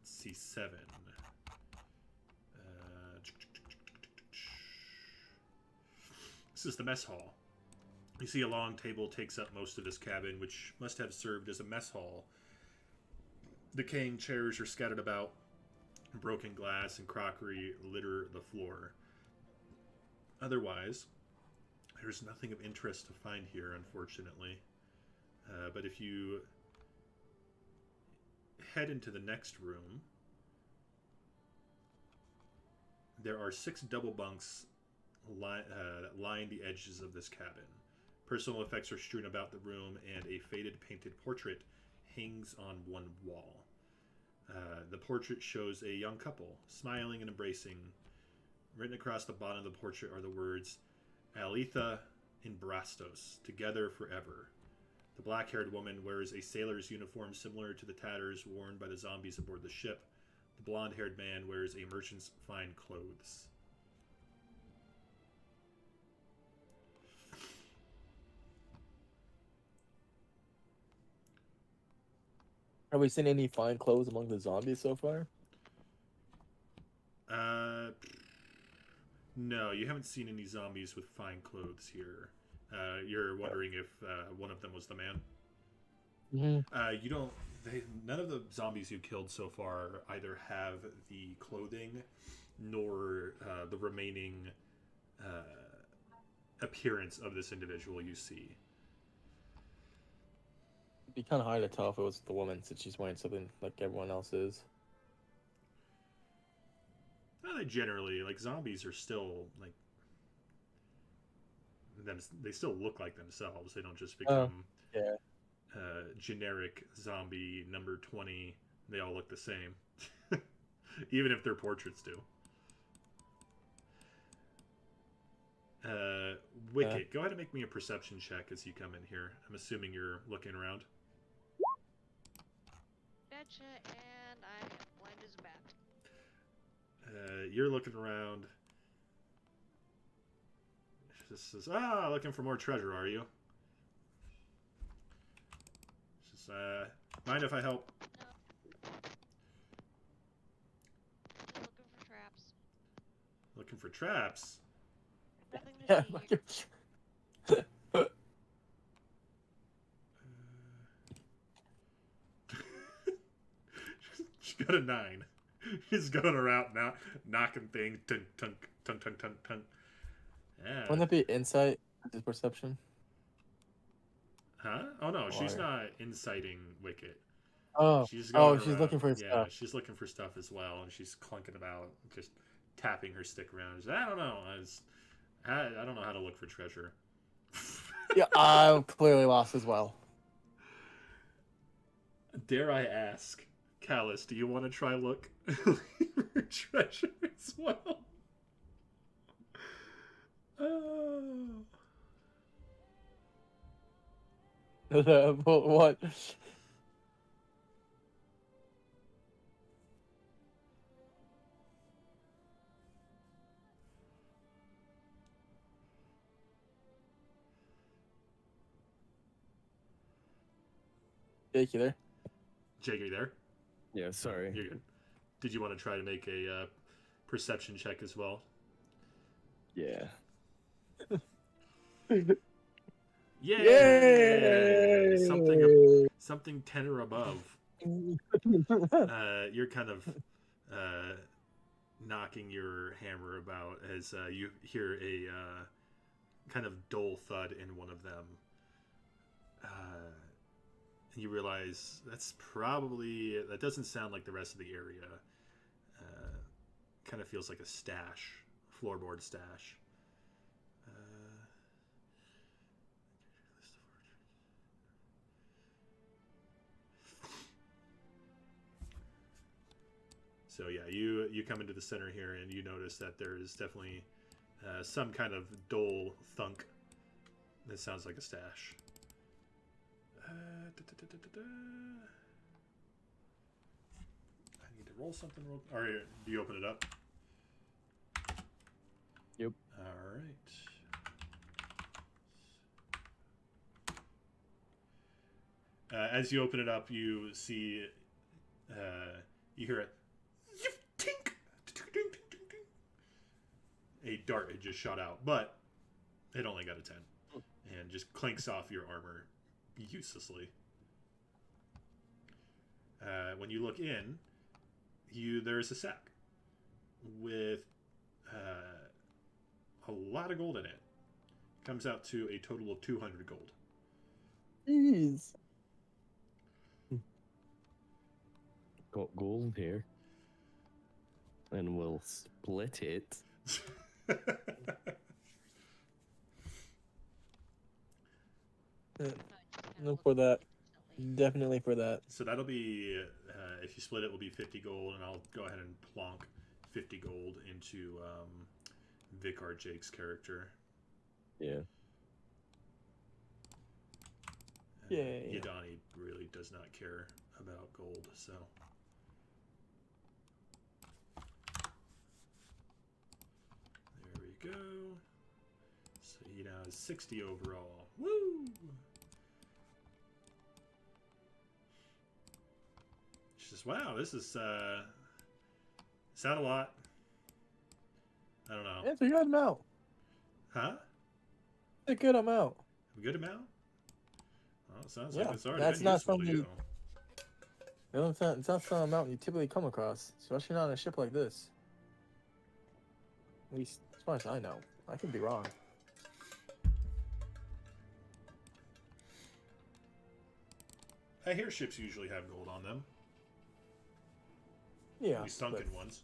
It's C7. This is the mess hall. You see a long table takes up most of this cabin, which must have served as a mess hall Decaying chairs are scattered about. Broken glass and crockery litter the floor. Otherwise, there's nothing of interest to find here, unfortunately. But if you head into the next room, there are 6 double bunks that line the edges of this cabin. Personal effects are strewn about the room, and a faded painted portrait hangs on one wall. The portrait shows a young couple, smiling and embracing. Written across the bottom of the portrait are the words, Alitha and Brastos, together forever. The black-haired woman wears a sailor's uniform similar to the tatters worn by the zombies aboard the ship. The blonde-haired man wears a merchant's fine clothes. Have we seen any fine clothes among the zombies so far? No, you haven't seen any zombies with fine clothes here. You're wondering if one of them was the man? Mm-hmm. You don't. None of the zombies you killed so far either have the clothing nor the remaining appearance of this individual you see. It'd be kind of hard to tell if it was the woman since she's wearing something like everyone else is. They generally, like, zombies are still like them. They still look like themselves. They don't just become generic zombie number 20. They all look the same, even if their portraits do. Wicket, go ahead and make me a perception check as you come in here. I'm assuming you're looking around. Betcha, and I am blind as a bat. You're looking around. She says, looking for more treasure, are you? She says, mind if I help? No. Looking for traps. Looking for traps? Nothing to Yeah, see here. She got a 9. He's going around now, knocking things. Tunk, tunk, tunk, tunk, tunk, tunk. Yeah. Wouldn't that be insight? Is perception? Huh? Oh no, she's Or- not inciting Wicket. Oh, She's she's looking for yeah, stuff. she's looking for stuff as well, and she's clunking about, just tapping her stick around. She's, I don't know. I don't know how to look for treasure. Yeah, I'm clearly lost as well. Dare I ask, Callus, do you want to try look for treasure as well? Oh. What? Jake, you there? Jake, are you there? Yeah, sorry. You're good. Did you want to try to make a perception check as well? Yeah. Yay! Yay! Something 10 or above. You're kind of knocking your hammer about as you hear a kind of dull thud in one of them. And you realize that doesn't sound like the rest of the area. Kind of feels like a stash, floorboard stash. So yeah, you come into the center here and you notice that there is definitely some kind of dull thunk that sounds like a stash. I need to roll something real. All right, do you open it up? Yep. All right. As you open it up, you see, you hear it. Tink! A dart had just shot out, but it only got a 10 and just clinks off your armor uselessly. When you look in, there's a sack with a lot of gold in it. Comes out to a total of 200 gold. Jeez. Got gold here. And we'll split it. No, for that. Definitely for that. So that'll be, if you split it, will be 50 gold, and I'll go ahead and plonk 50 gold into Vicar Jake's character. Yeah. Yay. Yadani really does not care about gold, so. There we go. So he now has 60 overall. Woo! She says, wow, this is not a lot. I don't know. It's a good amount. Huh? It's a good amount. A good amount? Well, it sounds Yeah, like it's already that's been not useful to something you. It's not some amount you typically come across, especially not on a ship like this. At least, as far as I know. I could be wrong. I hear ships usually have gold on them. Yeah. At least sunken but- ones.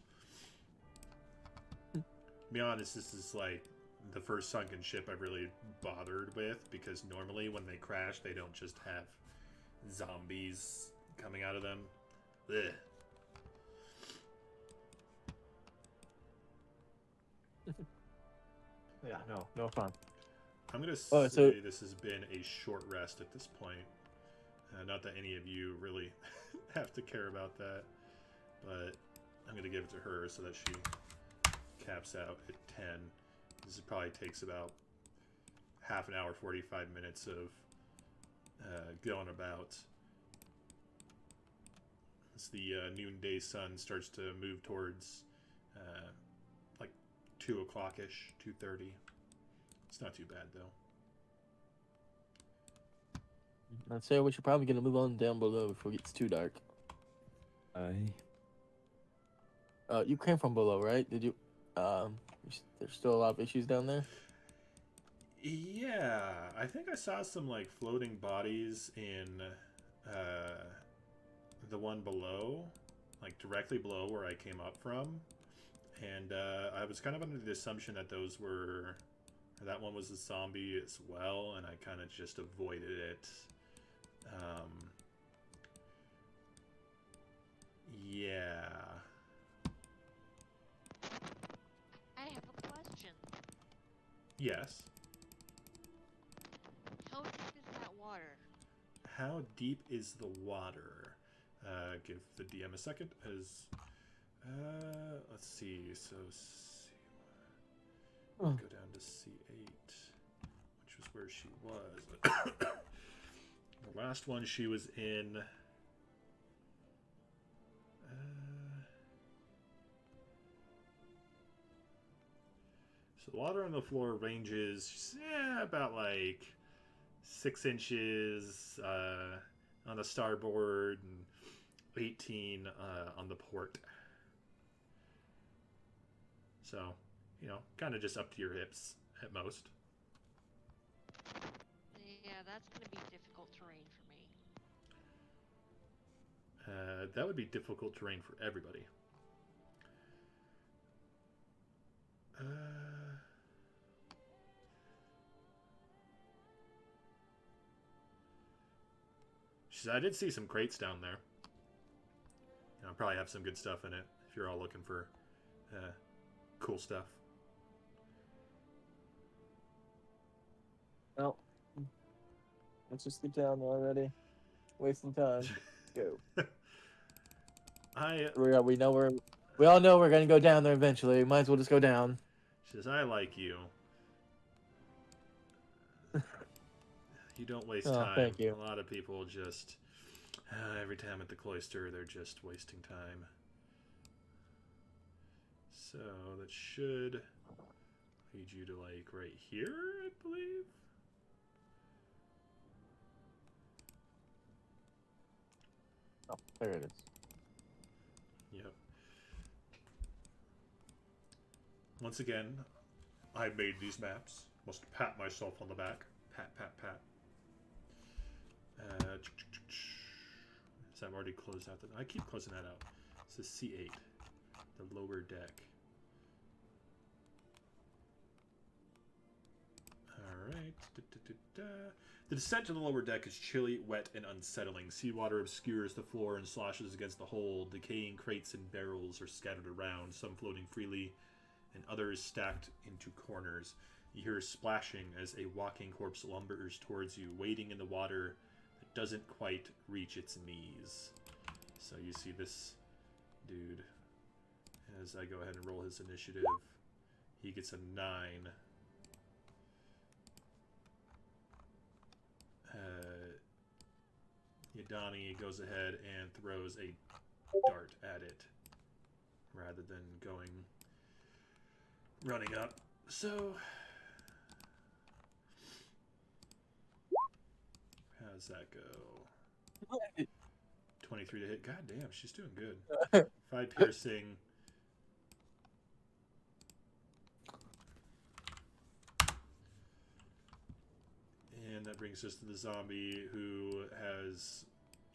To be honest, this is like the first sunken ship I've really bothered with, because normally when they crash, they don't just have zombies coming out of them. Ugh. Yeah, no fun. I'm going to Oh, say so- this has been a short rest at this point. Not that any of you really have to care about that, but I'm going to give it to her so that she caps out at 10. This probably takes about half an hour, 45 minutes of going about. As the noonday sun starts to move towards like 2 o'clock-ish, 2:30. It's not too bad, though. I'd say we should probably get a move on down below before it gets too dark. You came from below, right? Did you? There's still a lot of issues down there. Yeah, I think I saw some like floating bodies in the one below, like directly below where I came up from, and I was kind of under the assumption that that one was a zombie as well, and I kind of just avoided it. Yeah. I have a question. Yes. How deep is that water? How deep is the water? Give the DM a second. Let's see. So go down to C8, which was where she was. The last one she was in. So the water on the floor ranges about like 6 inches on the starboard and 18 on the port. So, kind of just up to your hips at most. Yeah, that's gonna be difficult terrain for me. That would be difficult terrain for everybody. She said, I did see some crates down there. Probably have some good stuff in it if you're all looking for cool stuff. Well, let's just get down there already. Wasting time. Go. We all know we're gonna go down there eventually. Might as well just go down. She says, I like you. You don't waste time. Thank you. A lot of people just, every time at the cloister, they're just wasting time. So that should lead you to like right here, I believe. There it is. Yep. Once again, I made these maps. Must pat myself on the back. Pat, pat, pat. So I've already closed out. I keep closing that out. This is C8, the lower deck. Alright. The descent to the lower deck is chilly, wet, and unsettling. Seawater obscures the floor and sloshes against the hull. Decaying crates and barrels are scattered around, some floating freely, and others stacked into corners. You hear splashing as a walking corpse lumbers towards you, wading in the water that doesn't quite reach its knees. So you see this dude, as I go ahead and roll his initiative, he gets a 9. Yadani goes ahead and throws a dart at it rather than running up. So how's that go? 23 to hit. God damn, she's doing good. 5 piercing. And that brings us to the zombie, who has,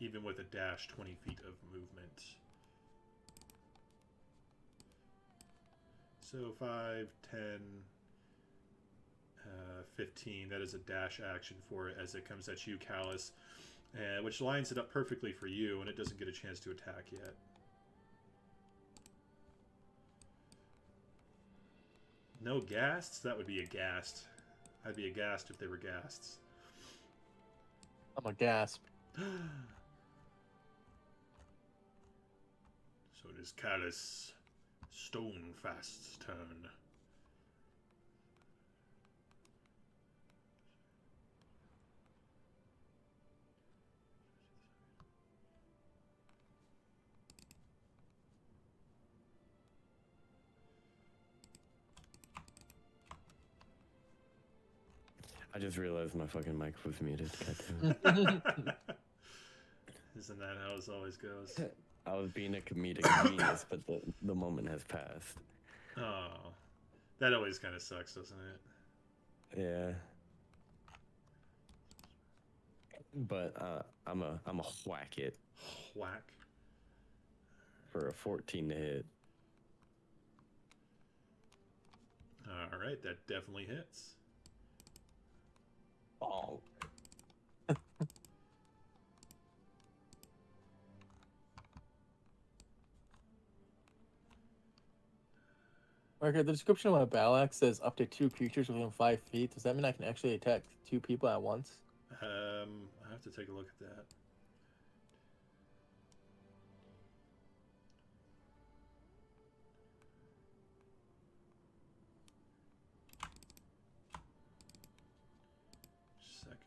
even with a dash, 20 feet of movement. So 5, 10, 15. That is a dash action for it as it comes at you, Callus, which lines it up perfectly for you, and it doesn't get a chance to attack yet. No ghasts? That would be a ghast. I'd be aghast if they were ghasts. I'm a gasp. So it is Callus Stonefast's turn. I just realized my fucking mic was muted. Goddamn. Isn't that how it always goes? I was being a comedic genius, but the moment has passed. Oh, that always kind of sucks, doesn't it? Yeah. But I'm a whack it Whack. for a 14 to hit. All right, that definitely hits. Oh. Okay, the description of my battle axe says up to 2 creatures within 5 feet. Does that mean I can actually attack 2 people at once? I have to take a look at that. Second.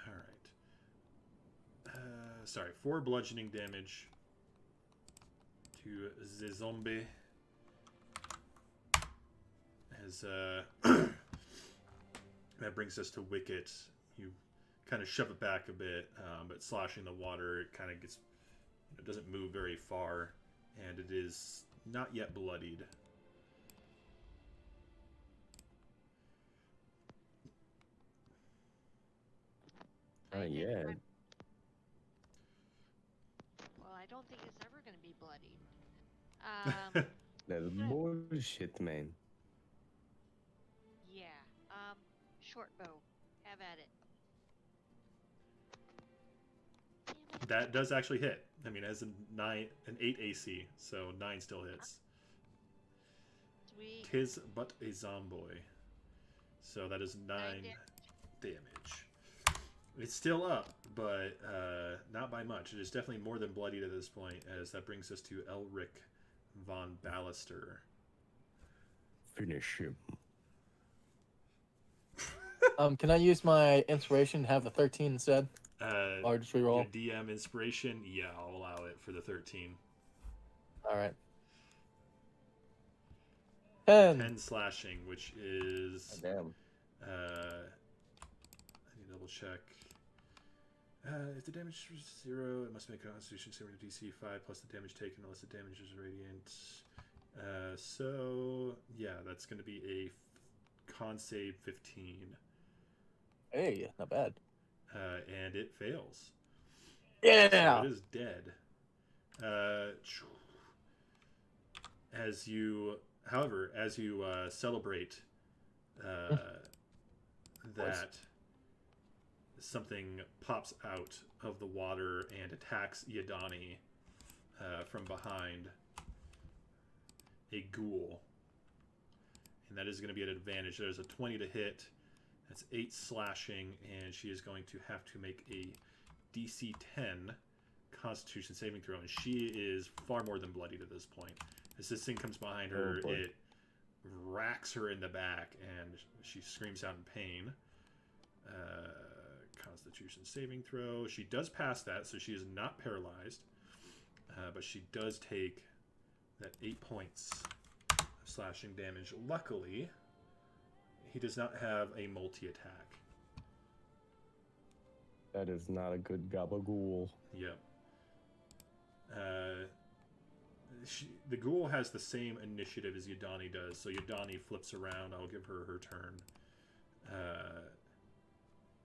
All right. Sorry, 4 bludgeoning damage to the zombie. As that brings us to Wicket. You kind of shove it back a bit, but sloshing the water, it kind of gets, it doesn't move very far, and it is not yet bloodied. Oh, yeah. Well, I don't think it's ever going to be bloody. That's bullshit, man. Yeah. Short bow. Have at it. Damn it. That does actually hit. I mean, it has an 8 AC, so 9 still hits. Sweet. Tis but a zomboy. So that is 9 damage. It's still up, but not by much. It is definitely more than bloodied at this point, as that brings us to Elric von Ballister. Finish him. Can I use my inspiration to have the 13 instead? Or just reroll? Your DM inspiration, yeah, I'll allow it for the 13. Alright. 10 slashing, which is Damn. I need to double check. If the damage is 0, it must make a Constitution saving DC 5 plus the damage taken unless the damage is radiant. So yeah, that's going to be a con save 15. Hey, not bad. And it fails. Yeah. So it is dead. However, as you celebrate that, something pops out of the water and attacks Yadani from behind. A ghoul. And that is going to be an advantage. There's a 20 to hit. That's 8 slashing, and she is going to have to make a DC 10 Constitution saving throw, and she is far more than bloodied at this point. As this thing comes behind her, it racks her in the back, and she screams out in pain. Constitution saving throw. She does pass that, so she is not paralyzed, but she does take that 8 points of slashing damage. Luckily, he does not have a multi-attack. That is not a good gabagool. Yep. The ghoul has the same initiative as Yadani does, so Yadani flips around. I'll give her her turn.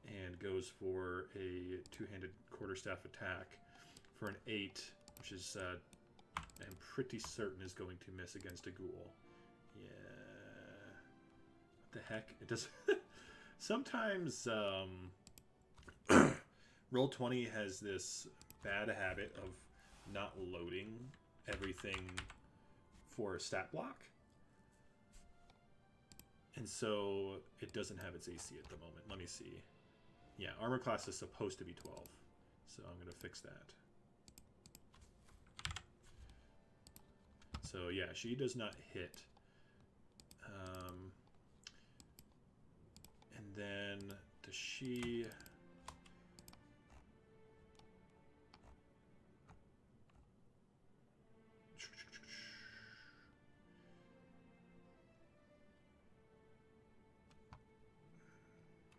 And goes for a two-handed quarterstaff attack for an 8, which is, I'm pretty certain is going to miss against a ghoul. Yeah. What the heck? It does. Sometimes, Roll20 has this bad habit of not loading everything for a stat block. And so it doesn't have its AC at the moment. Let me see. Yeah, armor class is supposed to be 12. So I'm going to fix that. So yeah, she does not hit. And then does she...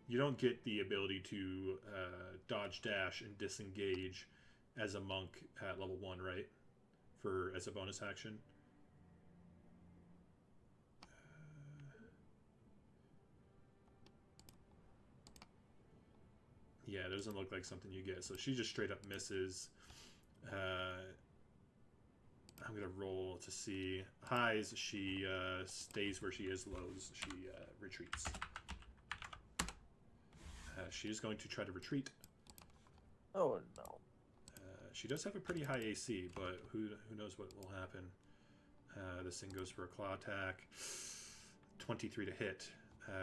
You don't get the ability to dodge, dash, and disengage as a monk at level 1, right? As a bonus action. Yeah, it doesn't look like something you get. So she just straight up misses. I'm going to roll to see. Highs, she stays where she is. Lows, she retreats. She is going to try to retreat. Oh no. She does have a pretty high AC, but who knows what will happen. This thing goes for a claw attack. 23 to hit.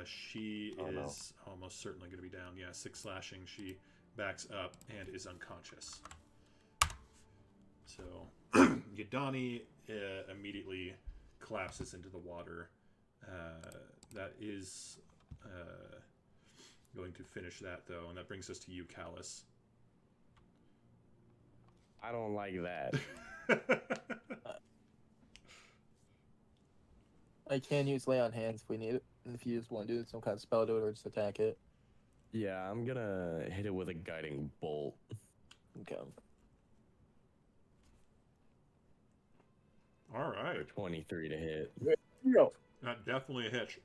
She is almost certainly going to be down. Yeah, 6 slashing. She backs up and is unconscious. So Yadani immediately collapses into the water. That is going to finish that, though, and that brings us to you, Callus. I don't like that. I can use lay on hands if we need it. If you just want to do some kind of spell to it or just attack it. Yeah, I'm gonna hit it with a guiding bolt. Okay. All right. For 23 to hit. Yo. That definitely a hitch.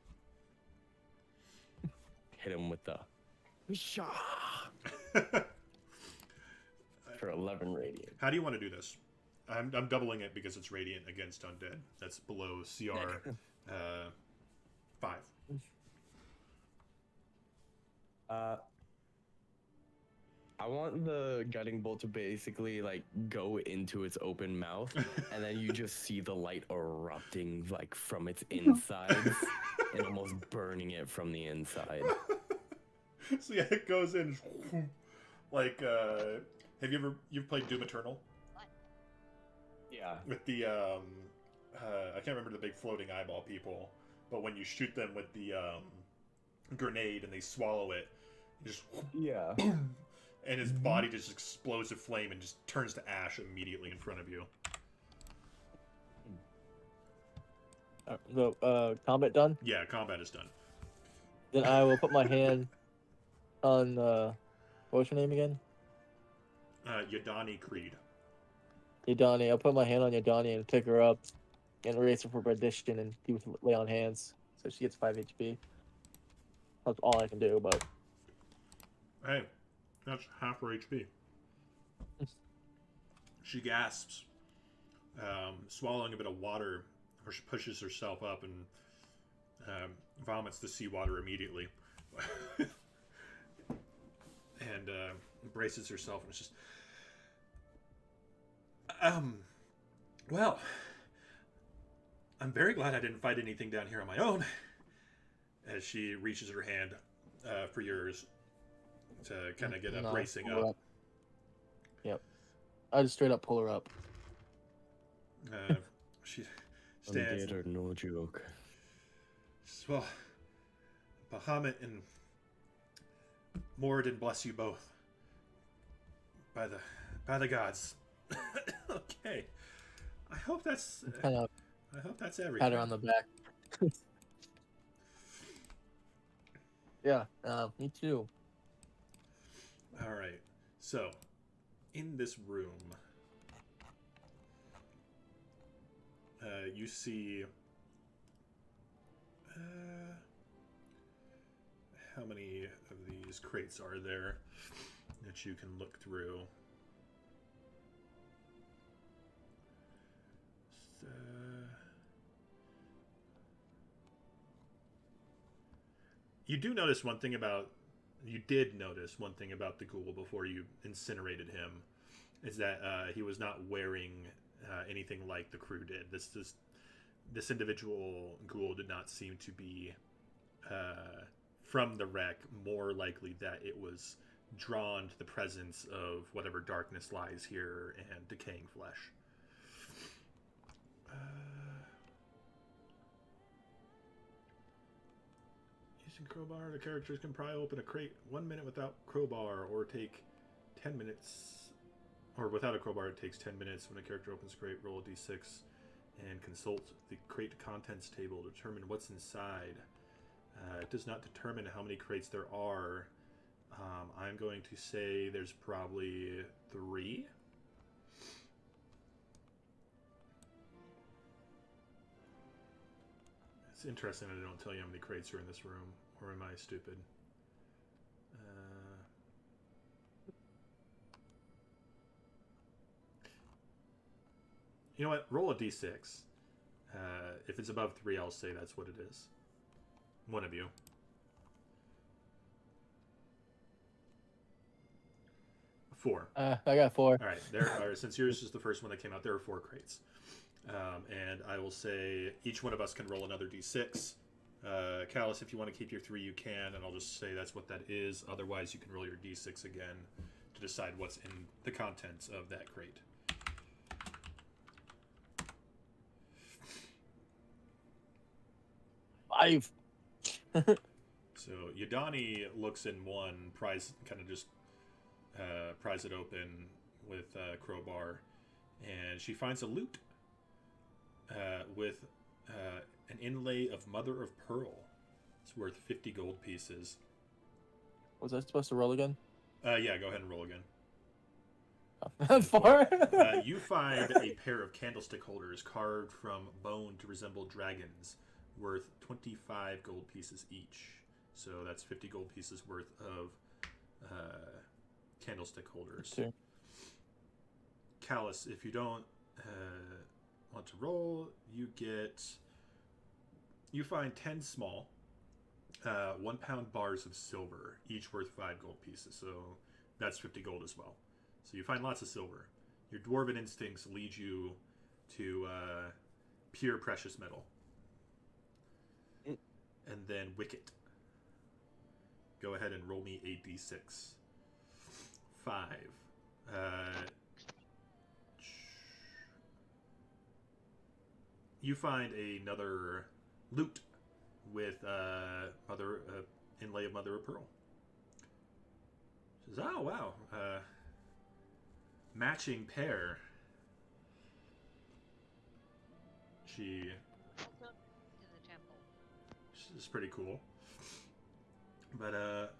Hit him with the Shah! For 11 radiant. How do you want to do this? I'm doubling it because it's radiant against undead. That's below CR 5. I want the guiding bolt to basically like go into its open mouth, and then you just see the light erupting like from its insides and almost burning it from the inside. So yeah, it goes in like have you've played Doom Eternal? Yeah. With the I can't remember the big floating eyeball people, but when you shoot them with the grenade and they swallow it, just Yeah. and his body just explodes with flame and just turns to ash immediately in front of you. The combat done. Yeah, combat is done. Then I will put my hand on what was your name again? Yadani Creed. Yadani. I'll put my hand on Yadani and pick her up and erase her for perdition and do lay on hands. So she gets 5 HP. That's all I can do, but Hey, that's half her HP. She gasps, swallowing a bit of water, or she pushes herself up and vomits the seawater immediately. And braces herself, and it's just, well, I'm very glad I didn't fight anything down here on my own. As she reaches her hand for yours to kind of get a bracing pull her up. Yep. I just straight up pull her up. She stands. Undead are no joke. Well, Bahamut and Moradin bless you both. By the gods. Okay. I hope that's everything. Pat her on the back. Yeah, me too. All right. So, in this room, you see how many of these crates are there that you can look through? You did notice one thing about the ghoul before you incinerated him, is that he was not wearing anything like the crew did. This individual ghoul did not seem to be from the wreck. More likely that it was drawn to the presence of whatever darkness lies here and decaying flesh. Using crowbar, the characters can pry open a crate 1 minute without crowbar, or take 10 minutes. Or without a crowbar, it takes 10 minutes. When a character opens a crate, roll a d6 and consult the crate contents table to determine what's inside. It does not determine how many crates there are. I'm going to say there's probably 3. It's interesting that I don't tell you how many crates are in this room, or am I stupid? You know what? Roll a d6. If it's above 3, I'll say that's what it is. One of you. 4. I got 4. All right. There are, since yours is the first one that came out, there are 4 crates. And I will say each one of us can roll another d6. Callus, if you want to keep your 3, you can, and I'll just say that's what that is. Otherwise, you can roll your d6 again to decide what's in the contents of that crate. Five. So Yadani looks in one, pries it open with a crowbar, and she finds a loot with an inlay of mother of pearl. It's worth 50 gold pieces. Was I supposed to roll again? Yeah, go ahead and roll again. 4. You find a pair of candlestick holders carved from bone to resemble dragons, worth 25 gold pieces each. So that's 50 gold pieces worth of candlestick holders. Okay. Callus, if you don't want to roll, you find 10 small 1 pound bars of silver, each worth 5 gold pieces. So that's 50 gold as well. So you find lots of silver. Your dwarven instincts lead you to pure precious metal. And then Wicket. Go ahead and roll me a d6. 5. You find another loot with inlay of mother of pearl. She says, "Oh wow, matching pair." She is pretty cool. But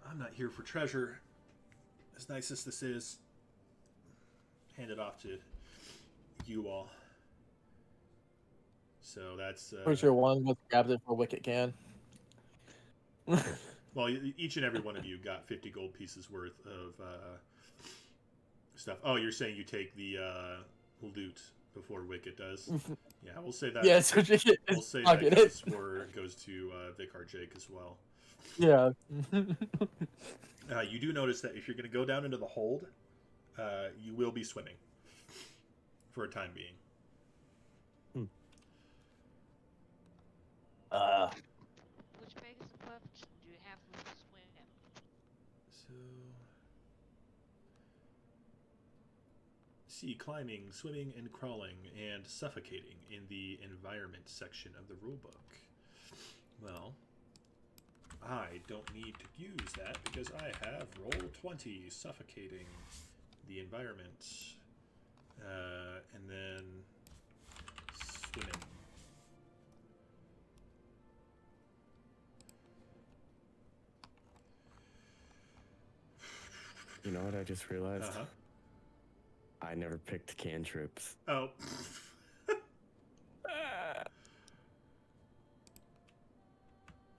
I'm not here for treasure. As nice as this is, hand it off to you all. So that's Pretty sure one was grabbed it for Wicket can. well, each and every one of you got 50 gold pieces worth of stuff. Oh, you're saying you take the loot before Wicket does? Yeah, we'll say that. Yeah, so we'll say that goes to Vicar Jake as well. Yeah. You do notice that if you're going to go down into the hold, you will be swimming for a time being. Which begs the question, do you have room to swim? So, see climbing, swimming, and crawling, and suffocating in the environment section of the rulebook. Well, I don't need to use that because I have roll 20 suffocating the environment, and then swimming. You know what I just realized? Uh-huh. I never picked cantrips. Oh.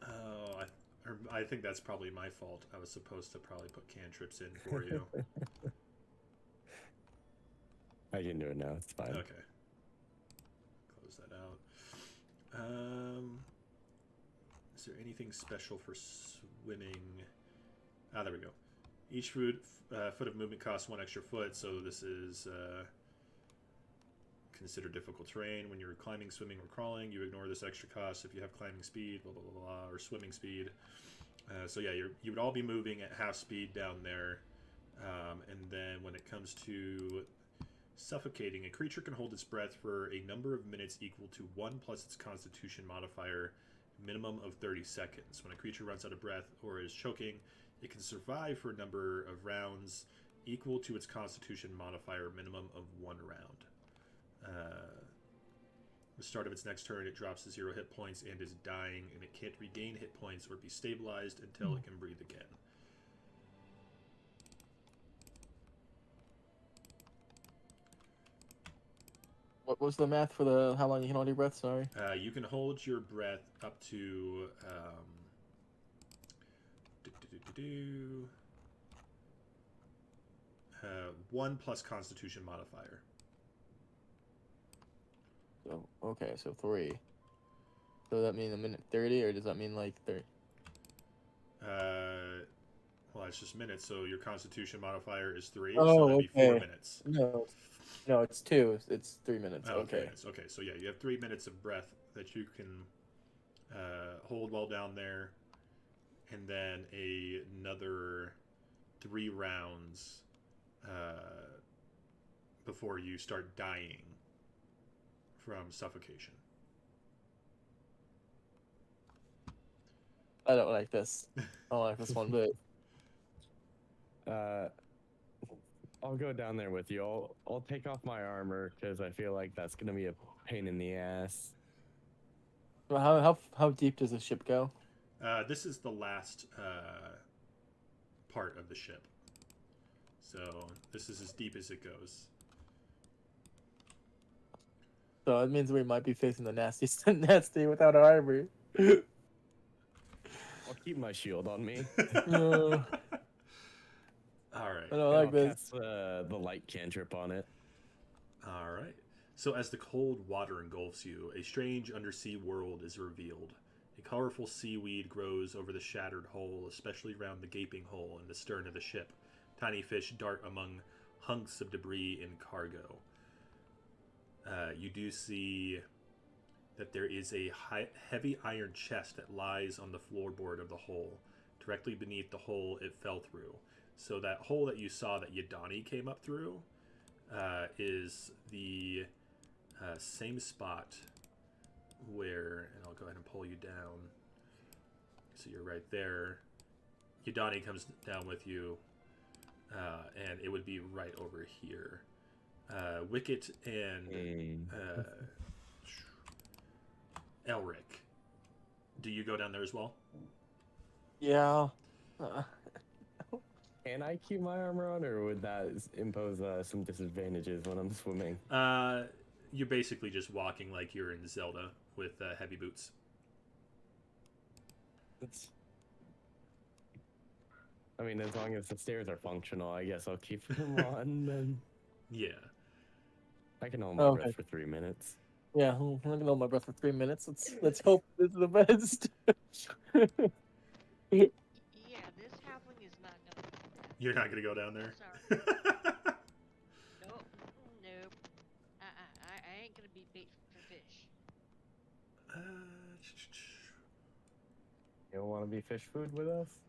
Oh, I think that's probably my fault. I was supposed to probably put cantrips in for you. I can do it now. It's fine. Okay. Close that out. Is there anything special for swimming? Ah, there we go. Each foot of movement costs 1 extra foot, so this is considered difficult terrain. When you're climbing, swimming, or crawling, you ignore this extra cost if you have climbing speed, blah, blah, blah, blah, or swimming speed. So yeah, you would all be moving at half speed down there. And then when it comes to suffocating, a creature can hold its breath for a number of minutes equal to 1 plus its constitution modifier, minimum of 30 seconds. When a creature runs out of breath or is choking, it can survive for a number of rounds equal to its constitution modifier, minimum of 1 round. The start of its next turn, it drops to 0 hit points and is dying, and it can't regain hit points or be stabilized until it can breathe again. What was the math for the how long you can hold your breath? Sorry. You can hold your breath up to 1 plus Constitution modifier. So okay, so 3. So does that mean a minute 30, or does that mean like 30? Well, it's just minutes, so your Constitution modifier is 3, Oh, so that'd be 4 okay. minutes. No, it's 2. It's 3 minutes. Oh, okay. Minutes. Okay, so yeah, you have 3 minutes of breath that you can hold while down there, and then another 3 rounds before you start dying from suffocation. I don't like this. I don't like this one bit. I'll go down there with you. I'll take off my armor because I feel like that's gonna be a pain in the ass. Well, how deep does the ship go? This is the last part of the ship, so this is as deep as it goes. So it means we might be facing the nasty without our armor. I'll keep my shield on me. No. All right. I don't like I'll this. cast the light cantrip on it. All right. So as the cold water engulfs you, a strange undersea world is revealed. A colorful seaweed grows over the shattered hull, especially around the gaping hole in the stern of the ship. Tiny fish dart among hunks of debris and cargo. You do see that there is a heavy iron chest that lies on the floorboard of the hole. Directly beneath the hole it fell through. So that hole that you saw that Yadani came up through is the same spot where, and I'll go ahead and pull you down. So you're right there. Yadani comes down with you, and it would be right over here. Wicket and Elric, Do you go down there as well? Yeah. Can I keep my armor on, or would that impose some disadvantages when I'm swimming? You're basically just walking like you're in Zelda with heavy boots. I mean, as long as the stairs are functional, I guess I'll keep them on. Then Yeah. I can hold my Okay. breath for 3 minutes. Yeah, I'm gonna hold my breath for 3 minutes. Let's hope this is the best. Yeah, this halfling is not gonna do that. You're not gonna go down there. Sorry. Nope. Nope. I ain't gonna be bait for fish. You don't want to be fish food with us?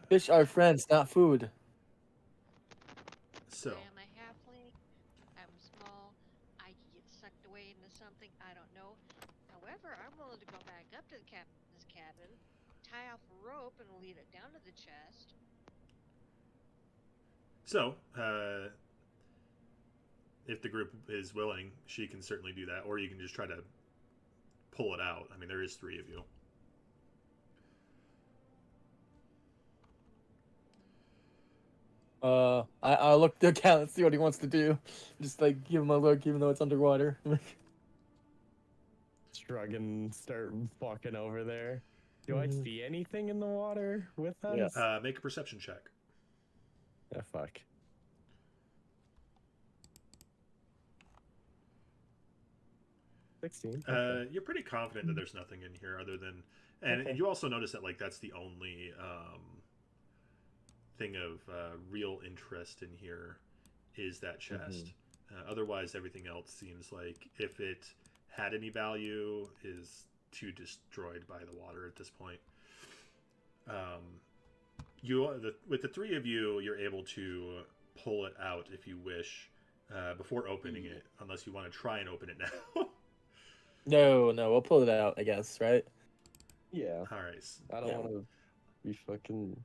Fish are friends, not food. So, I am a halfling. I'm small. I can get sucked away into something. I don't know. However, I'm willing to go back up to the captain's cabin, tie off a rope, and lead it down to the chest. if the group is willing, she can certainly do that, or you can just try to pull it out. I mean, there is 3 of you. I'll look the account and see what he wants to do. Just like give him a look, even though it's underwater. Shrug and start walking over there. Do I see anything in the water with us? Yeah. Make a perception check. Ah, fuck. 16. Okay. You're pretty confident that there's nothing in here other than, and Okay. you also notice that like that's the only thing of real interest in here is that chest. Otherwise, everything else seems like if it had any value is too destroyed by the water at this point. With the 3 of you, you're able to pull it out if you wish before opening it, unless you want to try and open it now. No, we'll pull it out, I guess, right? Yeah. All right. I don't want to be fucking.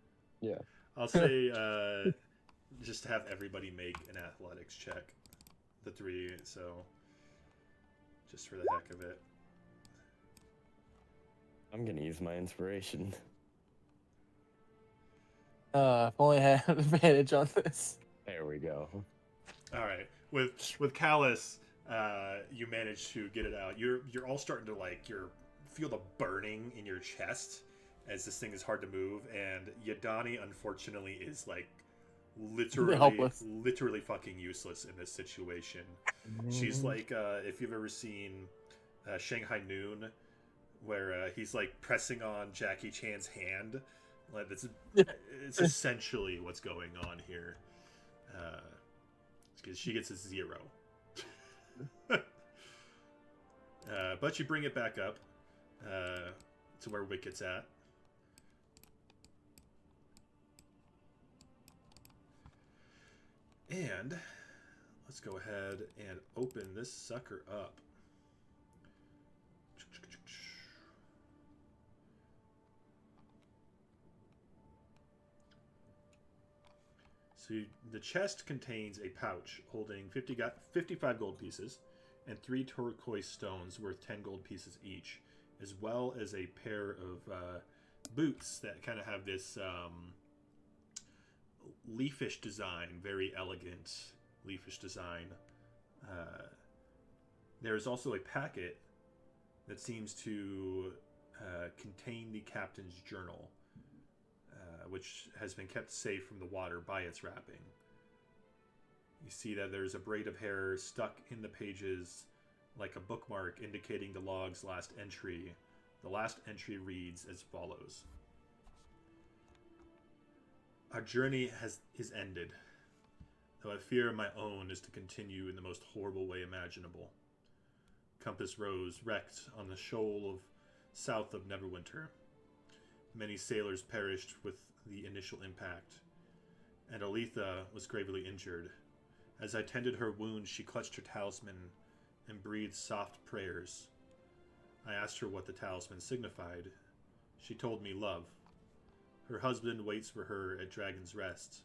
Yeah. I'll say just have everybody make an athletics check. The 3, so just for the heck of it. I'm gonna use my inspiration. I've only had advantage on this. There we go. All right, with Callus, you manage to get it out. You're all starting to feel the burning in your chest as this thing is hard to move, and Yadani unfortunately is literally fucking useless in this situation. She's like if you've ever seen Shanghai Noon, where he's like pressing on Jackie Chan's hand. It's essentially what's going on here. Because she gets a 0. But you bring it back up to where Wicket's at. And let's go ahead and open this sucker up. So the chest contains a pouch holding 55 gold pieces and 3 turquoise stones worth 10 gold pieces each, as well as a pair of boots that kind of have this leafish design, very elegant leafish design. There's also a packet that seems to contain the captain's journal, which has been kept safe from the water by its wrapping. You see that there's a braid of hair stuck in the pages like a bookmark indicating the log's last entry. The last entry reads as follows. Our journey is ended, though I fear my own is to continue in the most horrible way imaginable. Compass Rose wrecked on the shoal of south of Neverwinter. Many sailors perished with the initial impact, and Aletha was gravely injured. As I tended her wound, she clutched her talisman and breathed soft prayers. I asked her what the talisman signified. She told me love. Her husband waits for her at Dragon's Rest,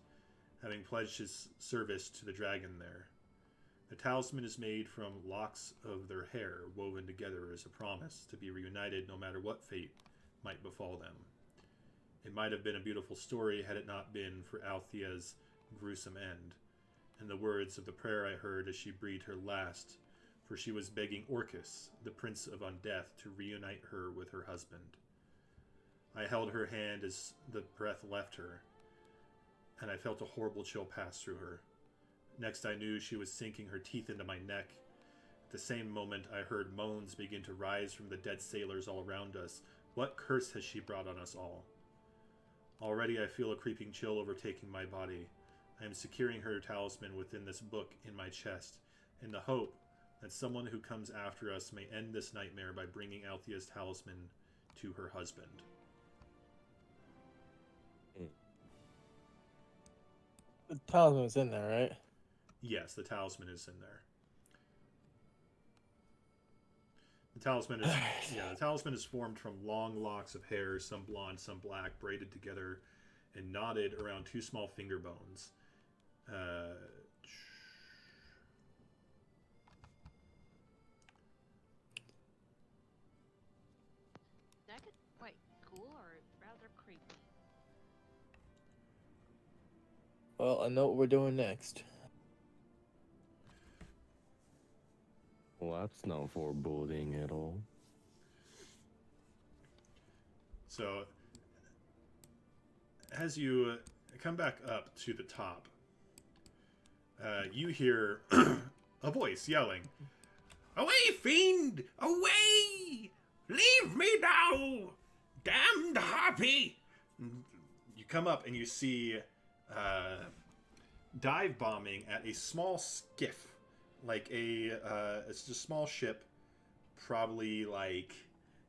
having pledged his service to the dragon there. The talisman is made from locks of their hair, woven together as a promise to be reunited no matter what fate might befall them. It might have been a beautiful story had it not been for Althea's gruesome end, and the words of the prayer I heard as she breathed her last, for she was begging Orcus, the Prince of Undeath, to reunite her with her husband. I held her hand as the breath left her, and I felt a horrible chill pass through her. Next I knew she was sinking her teeth into my neck. At the same moment I heard moans begin to rise from the dead sailors all around us. What curse has she brought on us all? Already I feel a creeping chill overtaking my body. I am securing her talisman within this book in my chest, in the hope that someone who comes after us may end this nightmare by bringing Althea's talisman to her husband. The talisman's in there, right? Yes, the talisman is in there. The talisman is the talisman is formed from long locks of hair, some blonde, some black, braided together and knotted around two small finger bones. That could be quite cool or rather creepy. Well, I know what we're doing next. Well, that's not foreboding at all. So, as you come back up to the top, you hear a voice yelling, "Away, fiend! Away! Leave me now! Damned harpy!" You come up and you see dive bombing at a small skiff. Like it's a small ship, probably like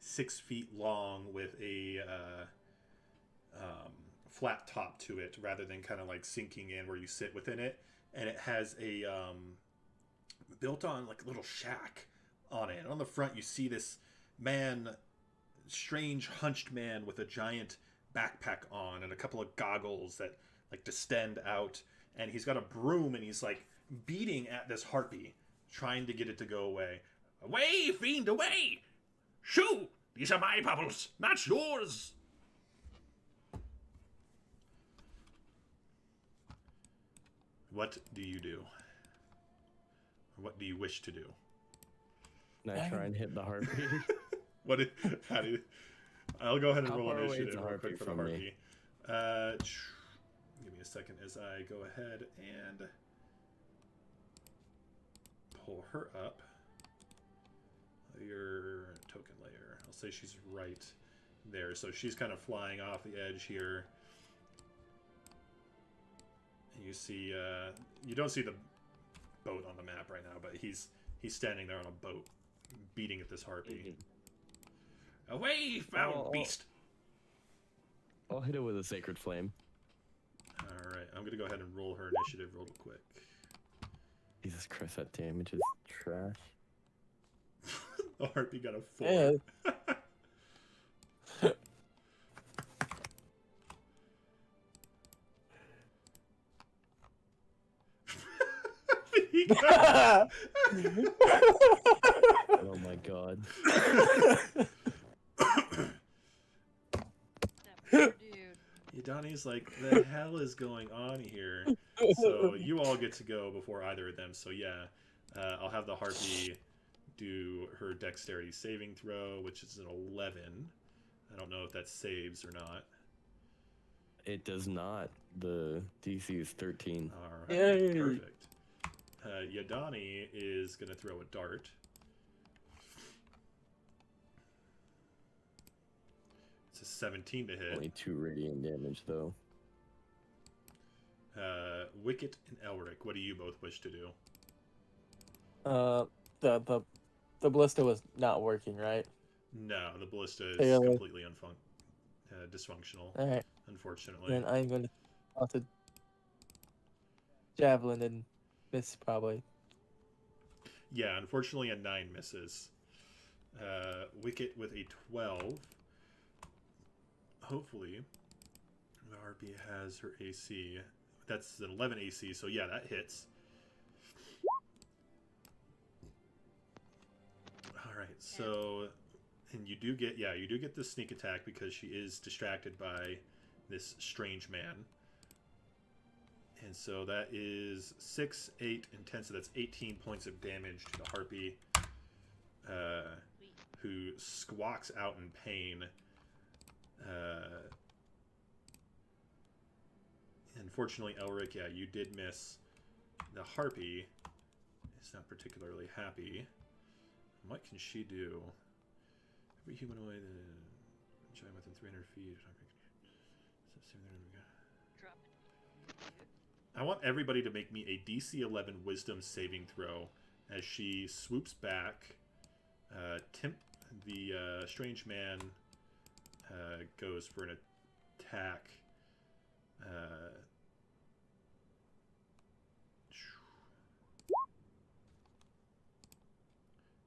6 feet long with a flat top to it rather than kind of like sinking in where you sit within it. And it has a built on like a little shack on it. And on the front you see this man, strange hunched man with a giant backpack on and a couple of goggles that like distend out. And he's got a broom and he's like beating at this harpy, trying to get it to go away. "Away, fiend, away! Shoo! These are my bubbles, not yours!" What do you do? Or what do you wish to do? Can I try and hit the harpy? I'll go ahead and How roll far away is initiative the real harpy quick for the from me? harpy. Give me a second as I go ahead and pull her up. Your token layer. I'll say she's right there. So she's kind of flying off the edge here. And you see, you don't see the boat on the map right now, but he's standing there on a boat, beating at this harpy. "Away, foul beast!" I'll hit it with a sacred flame. Alright, I'm gonna go ahead and roll her initiative real quick. Jesus Christ, that damage is trash. The harpy got a 4. Yeah. He got- Oh my god. That poor dude. Donnie's like, the hell is going on here? So you all get to go before either of them. So yeah, I'll have the harpy do her dexterity saving throw, which is an 11. I don't know if that saves or not. It does not. The DC is 13. All right, Yay. perfect. Yadani is going to throw a dart. It's a 17 to hit. Only 2 radiant damage, though. Wicket and Elric, what do you both wish to do? The ballista was not working, right? No, the ballista is Failure. completely dysfunctional, All right. unfortunately. Then I'm going to toss a javelin and miss probably. Yeah, unfortunately a 9 misses. Wicket with a 12. Hopefully, the RP has her AC. That's an 11 AC, so yeah, that hits. right, so and you do get the sneak attack because she is distracted by this strange man. And so that is 6, 8, and 10. So that's 18 points of damage to the harpy, who squawks out in pain. Unfortunately, Elric, you did miss. The harpy is not particularly happy. What can she do? Every humanoid giant within 300 feet. Drop it. I want everybody to make me a DC 11 Wisdom saving throw as she swoops back. The strange man goes for an attack.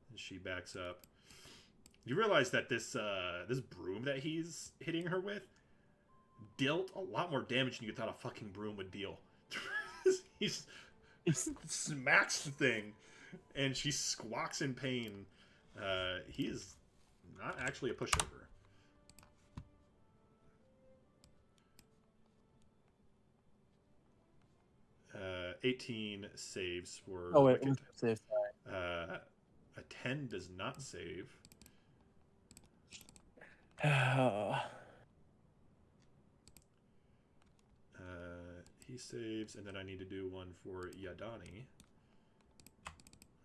And she backs up. You realize that this broom that he's hitting her with dealt a lot more damage than you thought a fucking broom would deal. he smacks the thing, and she squawks in pain. He is not actually a pushover. 18 saves for Wicked. Save. A 10 does not save. He saves, and then I need to do one for Yadani.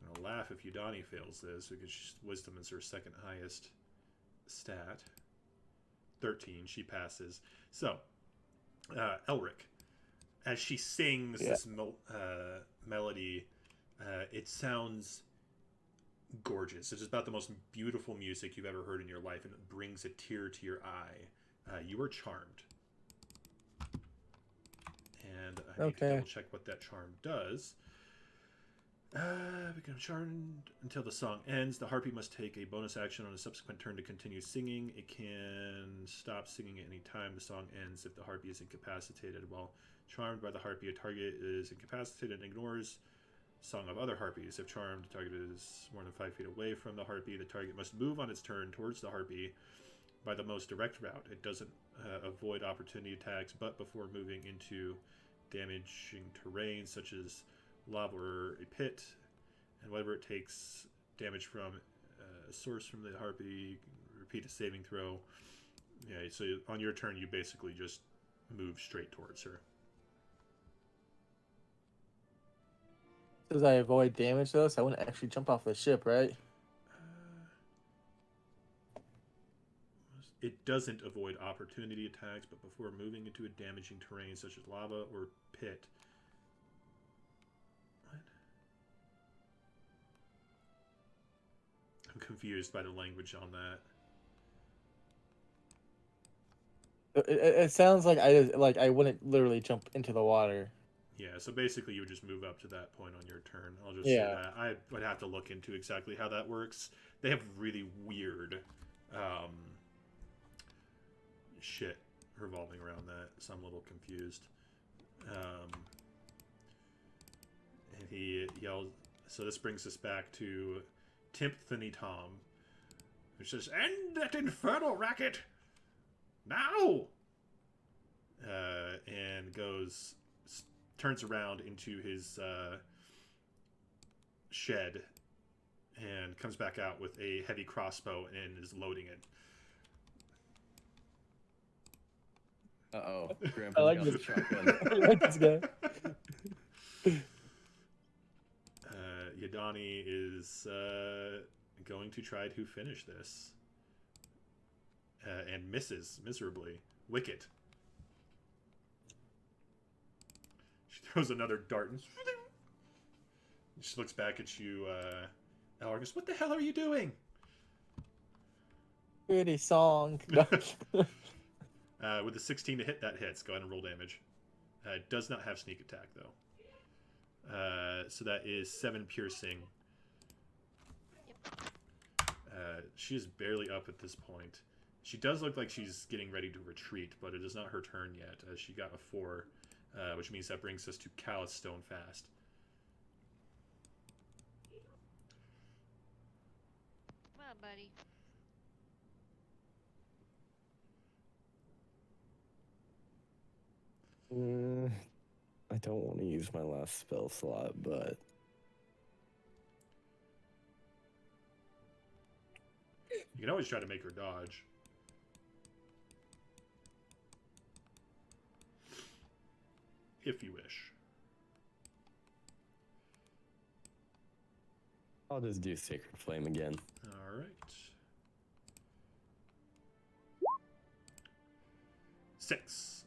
I'll laugh if Yadani fails this, because Wisdom is her second highest stat. 13, she passes. So, Elric, as she sings this melody, it sounds gorgeous. It's about the most beautiful music you've ever heard in your life, and it brings a tear to your eye. You are charmed. And I need to double check what that charm does. Become charmed until the song ends. The harpy must take a bonus action on a subsequent turn to continue singing. It can stop singing at any time the song ends if the harpy is incapacitated. While charmed by the harpy, a target is incapacitated and ignores song of other harpies. If charmed, the target is more than 5 feet away from the harpy. The target must move on its turn towards the harpy by the most direct route. It doesn't avoid opportunity attacks, but before moving into damaging terrain such as lava or a pit, and whatever it takes damage from a source from the harpy, repeat a saving throw. Yeah, so on your turn you basically just move straight towards her. Says I avoid damage though, so I wouldn't actually jump off the ship, right? It doesn't avoid opportunity attacks, but before moving into a damaging terrain such as lava or pit. What? I'm confused by the language on that. It sounds like I wouldn't literally jump into the water. Yeah, so basically you would just move up to that point on your turn. I'll just say that. I would have to look into exactly how that works. They have really weird shit revolving around that, so I'm a little confused. And he yelled, so this brings us back to Timothy Tom, who says, "End that infernal racket! Now!" And turns around into his shed and comes back out with a heavy crossbow and is loading it. Uh-oh. I Grandpa's like got this. the shotgun. I like this guy. Yadani is going to try to finish this. And misses miserably. Wicket. She throws another dart and she looks back at you, Elric. What the hell are you doing? Pretty song. With the 16 to hit, that hits. Go ahead and roll damage. It does not have sneak attack, though. So that is 7 piercing. She is barely up at this point. She does look like she's getting ready to retreat, but it is not her turn yet, as she got a 4, which means that brings us to Callus Stonefast. Well, buddy. I don't want to use my last spell slot, but You can always try to make her dodge. If you wish. I'll just do Sacred Flame again. Alright. 6.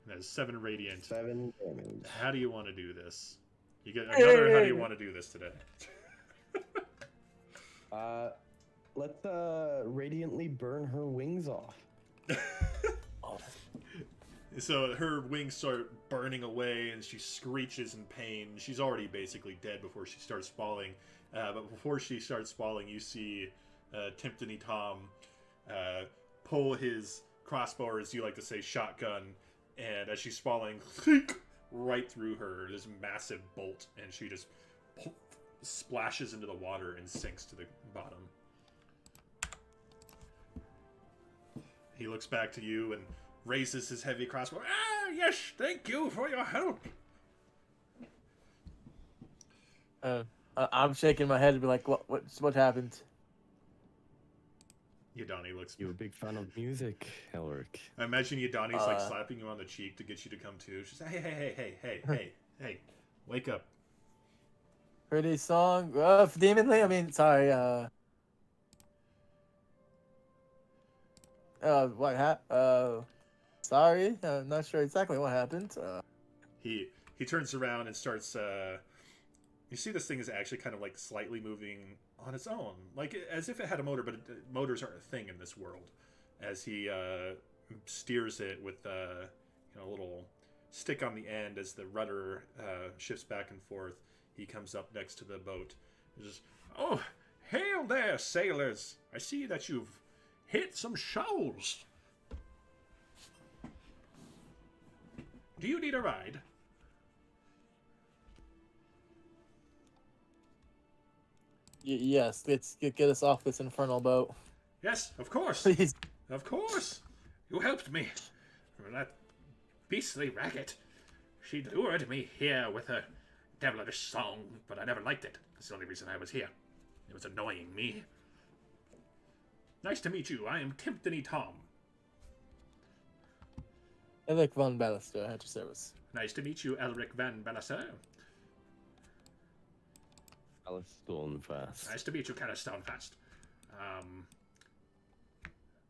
And that's 7 radiant. 7 damage. How do you want to do this? You get another how do you want to do this today? Let's radiantly burn her wings off. So her wings start burning away and she screeches in pain. She's already basically dead before she starts falling. But before she starts falling, you see Timptony Tom pull his crossbow, or as you like to say, shotgun. And as she's falling, right through her, this massive bolt, and she just splashes into the water and sinks to the bottom. He looks back to you and raises his heavy crossbow. Ah, yes, thank you for your help. I'm shaking my head to be like, what happened? Yadani looks. You a big fan of music, Elric? I imagine Yadani's like slapping you on the cheek to get you to come to. She's like, hey, wake up. Pretty song, vehemently. I mean, sorry. What happened? Sorry, I'm not sure exactly what happened. He turns around and starts. You see, this thing is actually kind of like slightly moving on its own, like as if it had a motor, but motors aren't a thing in this world. As he steers it with a little stick on the end, as the rudder shifts back and forth, he comes up next to the boat. He says, "Oh, hail there, sailors! I see that you've hit some shoals. Do you need a ride?" Yes, let's get us off this infernal boat. Yes, of course. Please. Of course. You helped me from that beastly racket. She lured me here with her devilish song, but I never liked it. That's the only reason I was here. It was annoying me. Nice to meet you. I am Timptony Tom. Elric von Ballister, at your service. Nice to meet you, Elric van Ballasser. Alice Stormfast. Nice to meet you, Kara Stonefast.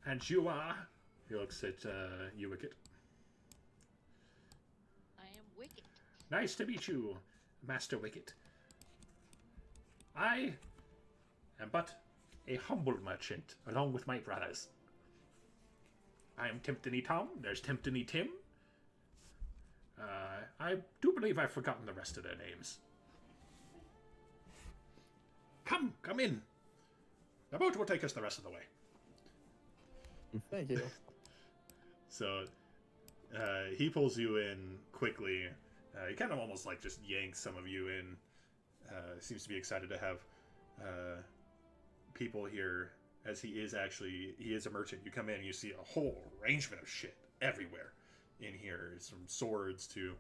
And you are... He looks at you, Wicket. I am Wicket. Nice to meet you, Master Wicket. I am but a humble merchant, along with my brothers. I am Timptony Tom. There's Timptony Tim. I do believe I've forgotten the rest of their names. Come in. The boat will take us the rest of the way. Thank you. So, he pulls you in quickly. He kind of almost like just yanks some of you in. Seems to be excited to have people here, as he is a merchant. You come in and you see a whole arrangement of shit everywhere in here, from swords to,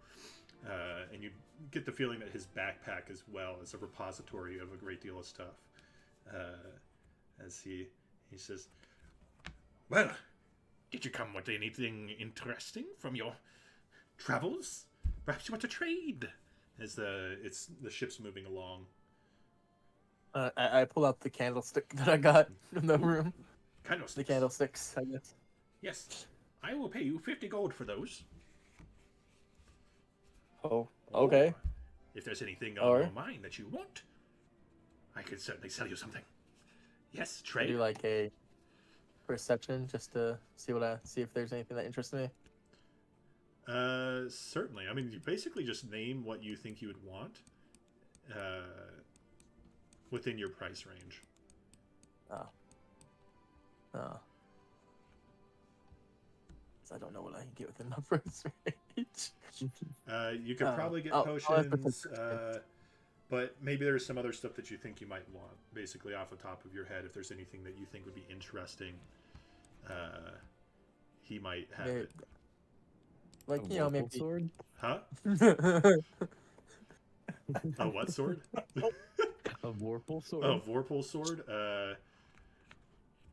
and you get the feeling that his backpack as well is a repository of a great deal of stuff. As he says, "Well, did you come with anything interesting from your travels? Perhaps you want to trade?" As the ship's moving along. I pull out the candlestick that I got in the room. Candlesticks. The candlesticks, I guess. Yes, I will pay you 50 gold for those. Oh, okay. Or if there's anything on Or- your mind that you want, I could certainly sell you something. Yes, I trade. do like a perception just to see if there's anything that interests me. Certainly. I mean, you basically just name what you think you would want within your price range. Oh. I don't know what I can get within my price range. You could probably get I'll have potions But maybe there's some other stuff that you think you might want, basically off the top of your head. If there's anything that you think would be interesting, he might have Maybe- it. Like, A you know, Vorpal maybe. sword? Huh? A what sword? A Vorpal sword? Oh, Vorpal sword.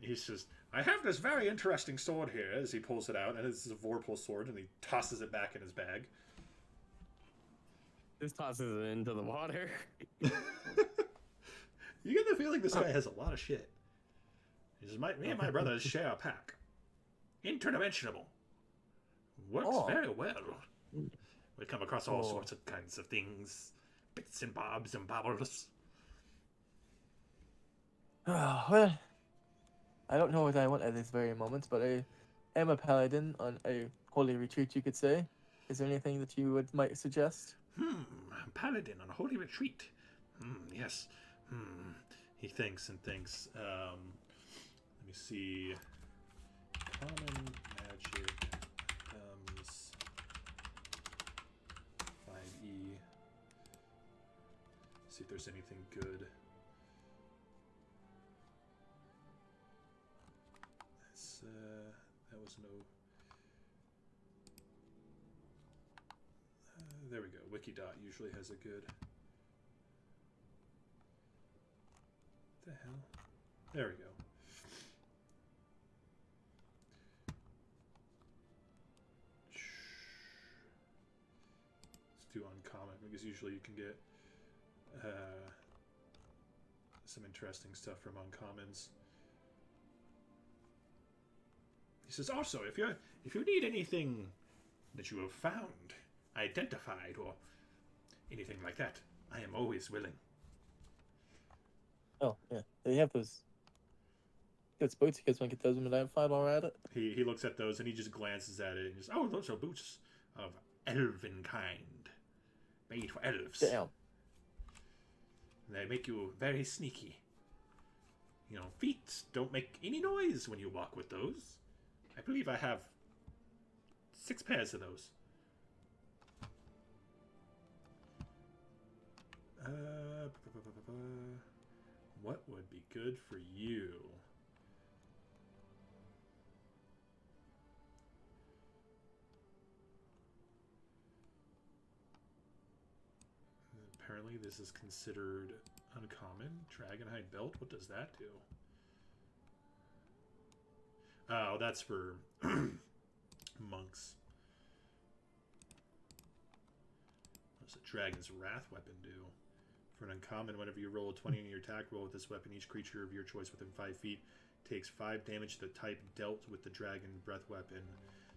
He says, "I have this very interesting sword here." As he pulls it out, and it's a Vorpal sword, and he tosses it back in his bag. This tosses it into the water. You get the feeling this guy has a lot of shit. He says, "Me and my brothers share a pack. Interdimensional. Works Oh. very well. We come across all Oh. sorts of kinds of things. Bits and bobs and bobbles." Well, I don't know what I want at this very moment, but I am a paladin on a holy retreat, you could say. Is there anything that you might suggest? Paladin on a holy retreat. Yes. He thinks and thinks. Let me see. Common magic items. 5e. See if there's anything good. That's, that was no. There we go. Wikidot usually has a good. What the hell? There we go. Let's do uncommon because usually you can get some interesting stuff from uncommons. He says also, if you need anything that you have found, identified, or anything like that, I am always willing. Oh, yeah. They have those good boots. You guys want to get those identified while we're at it? He looks at those and he just glances at it and says, "Oh, those are boots of elven kind, made for elves. Damn. They make you very sneaky. You know, feet don't make any noise when you walk with those. I believe I have 6 pairs of those." What would be good for you? Apparently this is considered uncommon. Dragonhide belt, what does that do? Oh, that's for monks. What does a Dragon's Wrath weapon do? For an uncommon, whenever you roll a 20 in your attack roll with this weapon, each creature of your choice within 5 feet takes 5 damage to the type dealt with the Dragon Breath weapon.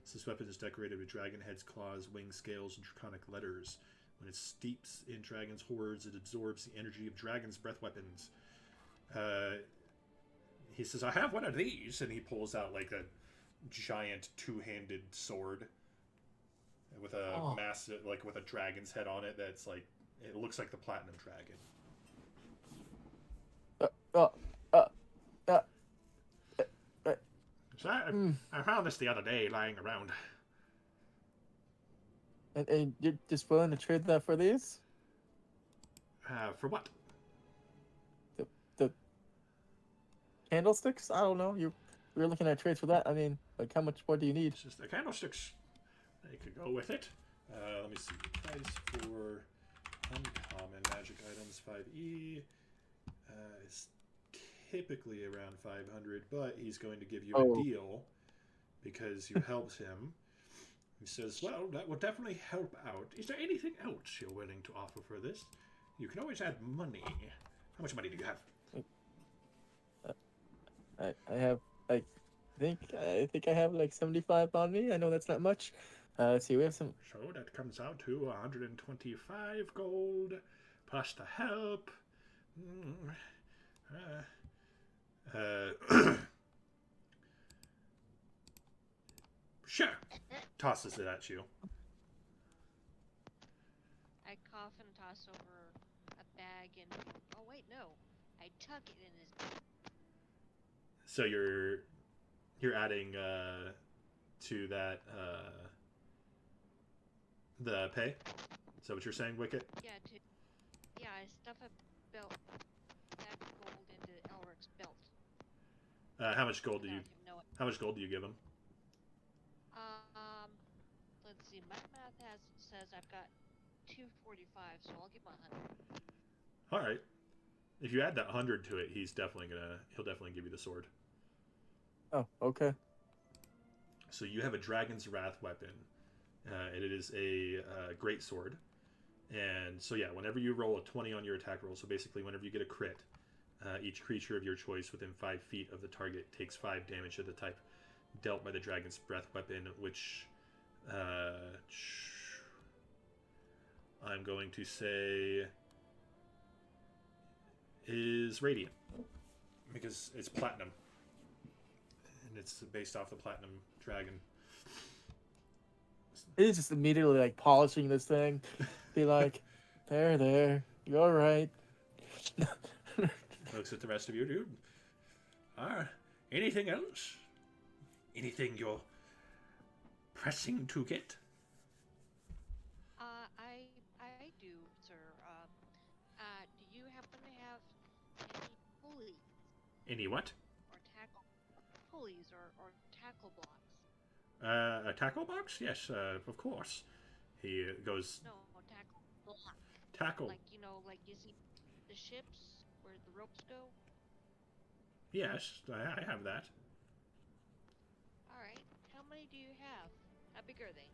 So this weapon is decorated with dragon heads, claws, wings, scales, and draconic letters. When it steeps in dragon's hordes, it absorbs the energy of dragon's breath weapons. He says, "I have one of these," and he pulls out like a giant 2-handed sword with a massive, like with a dragon's head on it. That's like, it looks like the Platinum Dragon. So I found this the other day lying around. And you're just willing to trade that for these? For what? The candlesticks? I don't know. We were looking at trades for that. I mean, like, how much more do you need? It's just the candlesticks. They could go with it. Let me see. Price for uncommon magic items 5e is typically around 500, but he's going to give you a deal because you helped him. He says, "Well, that will definitely help out. Is there anything else you're willing to offer for this? You can always add money. How much money do you have?" I think I have like 75 on me. I know that's not much. Let's see, we have some. So that comes out to 125 gold plus the help. Sure. Tosses it at you. I cough and toss over a bag and oh wait, no. I tuck it in his So you're adding to that the pay? Is that what you're saying, Wicket? yeah, I I stuff a belt, that gold into Elric's belt. How much gold do you? Without him knowing. How much gold do you give him? Let's see. My math says I've got 245, so I'll give him 100. All right. If you add that 100 to it, he'll definitely give you the sword. Oh, okay. So you have a Dragon's Wrath weapon, and it is a great sword. And so yeah, whenever you roll a 20 on your attack roll, so basically whenever you get a crit, each creature of your choice within 5 feet of the target takes 5 damage of the type dealt by the Dragon's Breath weapon, which I'm going to say is Radiant, because it's platinum, and it's based off the Platinum Dragon. He's just immediately like polishing this thing. Be like, there, you're all right. Looks at the rest of you, dude. Anything else? Anything you're pressing to get? I do, sir. Do you happen to have any pulleys Any what? or tackle pulleys or tackle blocks? A tackle box? Yes, of course. He goes, No, tackle block. tackle. Like like you see the ships where the ropes go. Yes, I have that. All right. How many do you have? How big are they?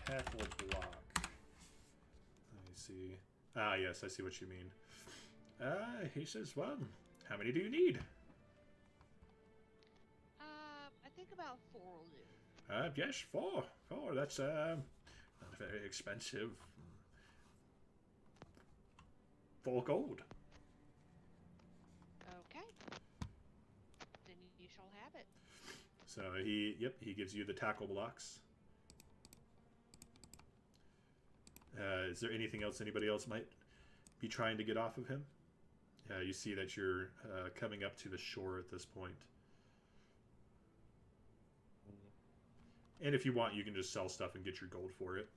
Tackle block. Let me see. Yes, I see what you mean. He says, well, how many do you need? I think about 4 will do. Yes, 4. 4, that's, not very expensive. 4 gold. Okay. Then you shall have it. So he gives you the tackle blocks. Is there anything else anybody else might be trying to get off of him? You see that you're coming up to the shore at this point. And if you want, you can just sell stuff and get your gold for it.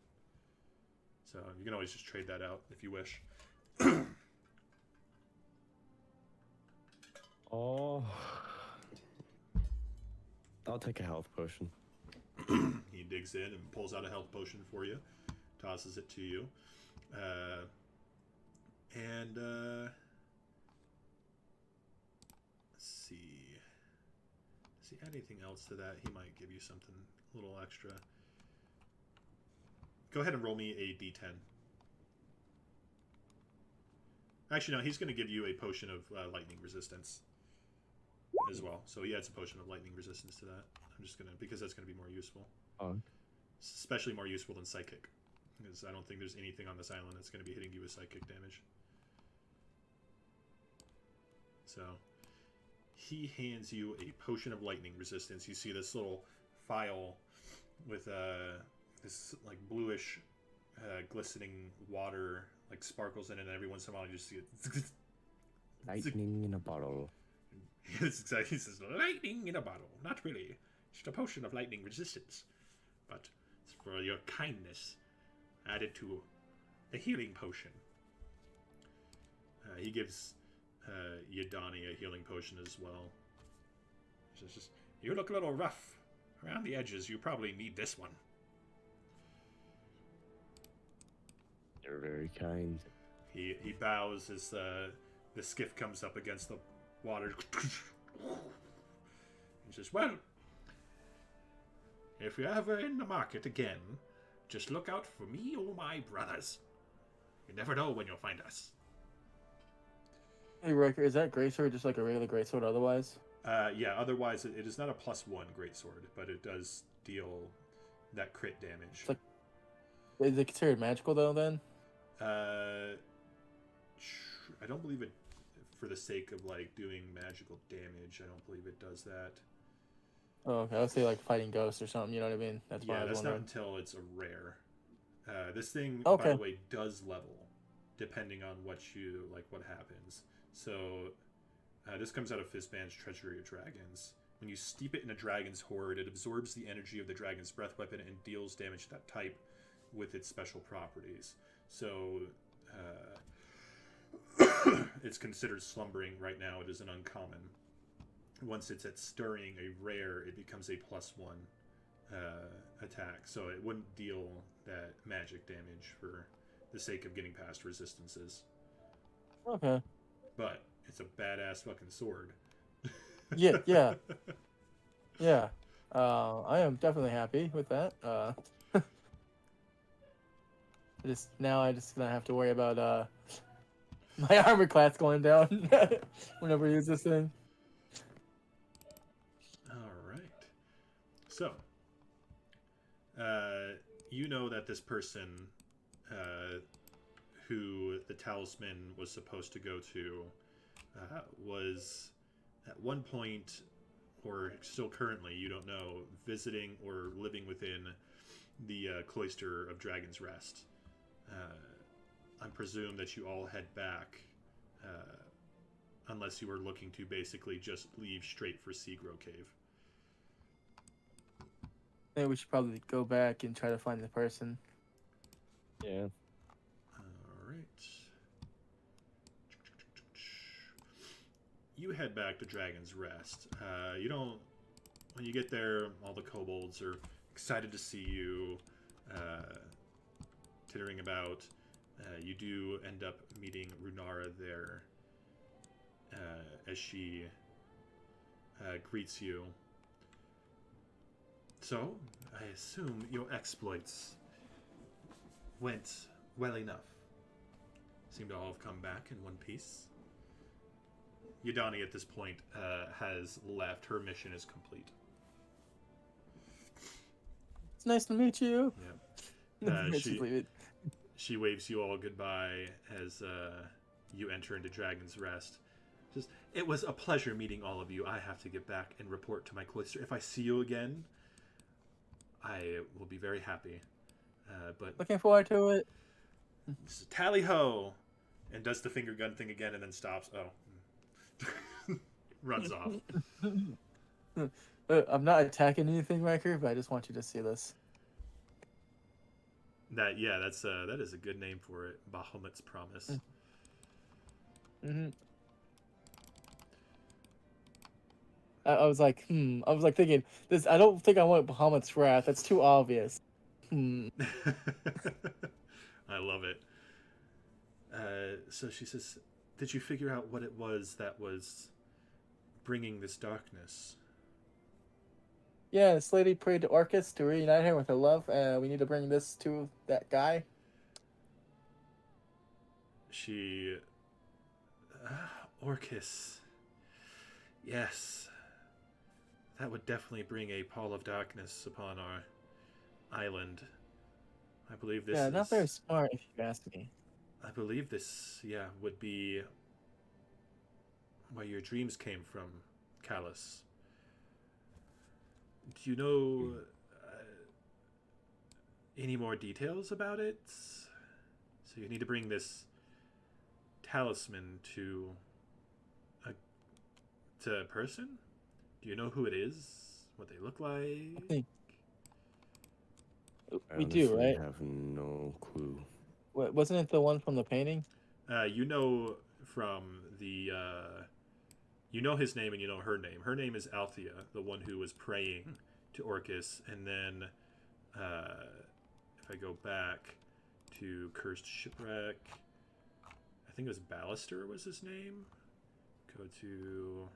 So you can always just trade that out if you wish. Oh, I'll take a health potion. He digs in and pulls out a health potion for you, tosses it to you. Let's see. Does he add anything else to that? He might give you something a little extra. Go ahead and roll me a d10. Actually, no, he's going to give you a potion of lightning resistance as well. So he adds a potion of lightning resistance to that. I'm just going to, because that's going to be more useful. Oh. Especially more useful than psychic. Because I don't think there's anything on this island that's going to be hitting you with psychic damage. So he hands you a potion of lightning resistance. You see this little vial with this like bluish glistening water like sparkles in it, and every once in a while you just see it. Lightning in a bottle. It's exactly, he says, lightning in a bottle. Not really. Just a potion of lightning resistance. But it's for your kindness. Added to a healing potion. He gives Yadani a healing potion as well. He says, you look a little rough around the edges. You probably need this one. You're very kind. He bows as the skiff comes up against the water. He says, well, if you're ever in the market again, just look out for me or my brothers. You never know when you'll find us. Hey, Riker, is that greatsword just like a regular greatsword otherwise? Yeah, otherwise it is not a +1 greatsword, but it does deal that crit damage. It's like, is it considered magical though then? I don't believe it, for the sake of like doing magical damage, I don't believe it does that. Oh, okay. I would say like fighting ghosts or something, you know what I mean? That's why I was that's not wondering. until it's a rare. This thing, Okay. by the way, does level, depending on what happens. So, this comes out of Fizban's Treasury of Dragons. When you steep it in a dragon's horde, it absorbs the energy of the dragon's breath weapon and deals damage to that type with its special properties. So, it's considered slumbering right now. It is an uncommon. Once it's at stirring, a rare, it becomes a +1 attack. So it wouldn't deal that magic damage for the sake of getting past resistances. Okay. But it's a badass fucking sword. Yeah, yeah, yeah. I am definitely happy with that. I just gonna have to worry about my armor class going down whenever I use this thing. All right. So, you know that this person who the talisman was supposed to go to was at one point, or still currently, you don't know, visiting or living within the cloister of Dragon's Rest. I presume that you all head back, unless you were looking to basically just leave straight for Seagro Cave. Maybe we should probably go back and try to find the person. Yeah. All right. You head back to Dragon's Rest. You don't. When you get there, all the kobolds are excited to see you, tittering about. You do end up meeting Runara there, as she greets you. So, I assume your exploits went well enough. Seem to all have come back in one piece. Yadani at this point has left. Her mission is complete. It's nice to meet you. Yeah. Just leave it. She waves you all goodbye as you enter into Dragon's Rest. Just, it was a pleasure meeting all of you. I have to get back and report to my cloister. If I see you again, I will be very happy. But Looking forward to it. tally ho, and does the finger gun thing again, and then stops. Oh, runs off. I'm not attacking anything, Riker, but I just want you to see this. That is a good name for it. Bahamut's Promise. Mm-hmm. I was like, I was like thinking this. I don't think I want Bahamut's Wrath. That's too obvious. I love it. So she says, "Did you figure out what it was that was bringing this darkness?" Yeah, this lady prayed to Orcus to reunite her with her love. We need to bring this to that guy. She, Orcus. Yes, that would definitely bring a pall of darkness upon our island. I believe this. Yeah, not very smart if you ask me. I believe this, would be where your dreams came from, Callus. Do you know any more details about it? So you need to bring this talisman to a person? Do you know who it is? What they look like? I think I we do, honestly right? have no clue. Wasn't it the one from the painting? You know from the... you know his name and you know her name. Her name is Althea, the one who was praying to Orcus. And then, if I go back to Cursed Shipwreck, I think it was Ballister was his name. Go to...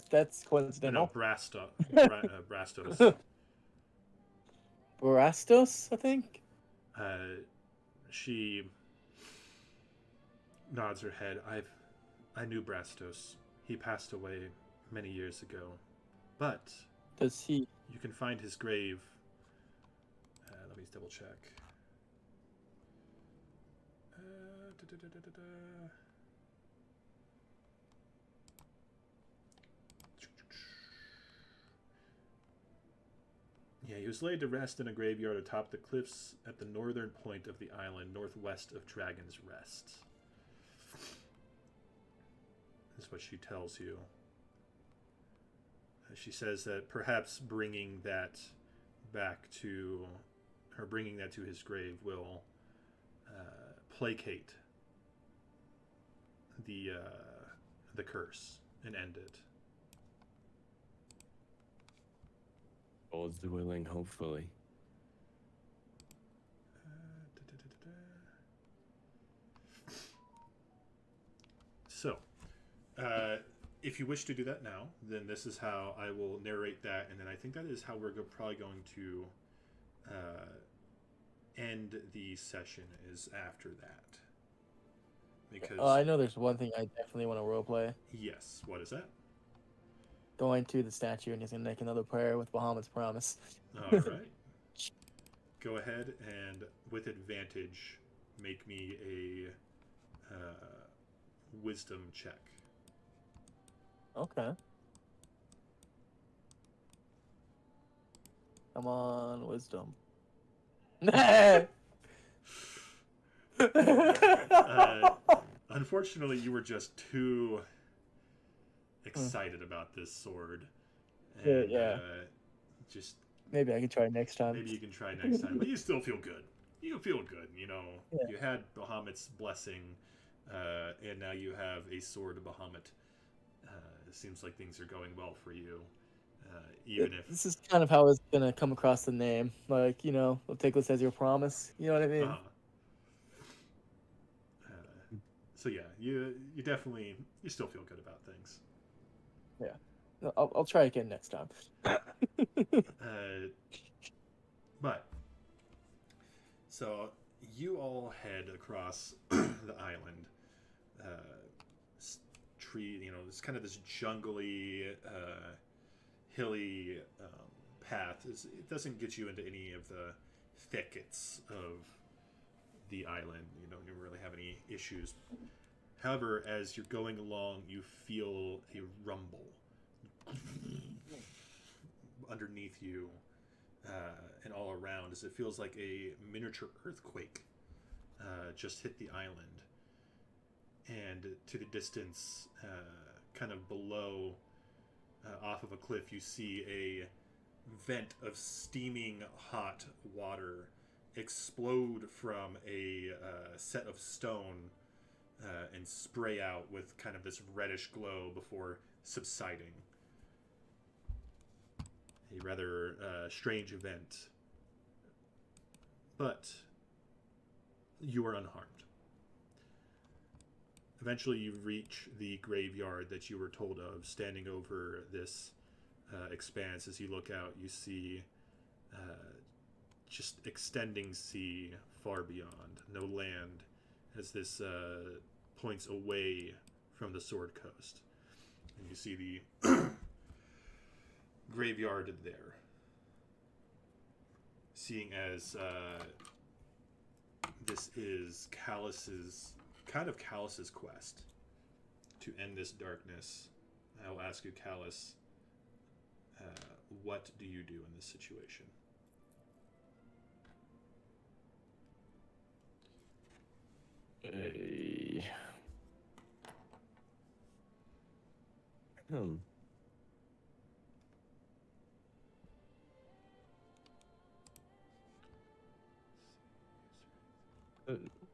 That's coincidental. No, Brastos. Barastos, I think. She nods her head. I knew Brastos. He passed away many years ago. But Does he? you can find his grave. Let me double check. Yeah, he was laid to rest in a graveyard atop the cliffs at the northern point of the island, northwest of Dragon's Rest. That's what she tells you. She says that perhaps bringing that back to, or bringing that to his grave will placate the curse and end it. God's willing, hopefully. So, if you wish to do that now, then this is how I will narrate that, and then I think that is how we're probably going to end the session is after that. Because I know there's one thing I definitely want to roleplay. yes, what is that? Going to the statue and he's gonna make another prayer with Bahamut's promise. All right. Go ahead and with advantage, make me a wisdom check. Okay. Come on, wisdom. Unfortunately, you were just too excited about this sword. And, Yeah. Just Maybe I can try next time. maybe you can try next time, but you still feel good. You feel good, you know. Yeah. You had Bahamut's blessing, and now you have a sword of Bahamut. It seems like things are going well for you, even if. This is kind of how I was gonna come across the name. Like, we'll take this as your promise. You know what I mean? So yeah, you definitely still feel good about things. Yeah. I'll try again next time. But so you all head across the island. Tree, it's kind of this jungly, hilly path. It doesn't get you into any of the thickets of the island. You don't really have any issues. However, as you're going along, you feel a rumble underneath you and all around, as it feels like a miniature earthquake just hit the island. And to the distance, kind of below, off of a cliff, you see a vent of steaming hot water explode from a set of stone and spray out with kind of this reddish glow before subsiding. A rather strange event. But you are unharmed. Eventually you reach the graveyard that you were told of. Standing over this expanse, as you look out, you see just extending sea far beyond. No land, as this points away from the Sword Coast. And you see the graveyard there. Seeing as this is Callus's quest to end this darkness, I will ask you, Callus, what do you do in this situation?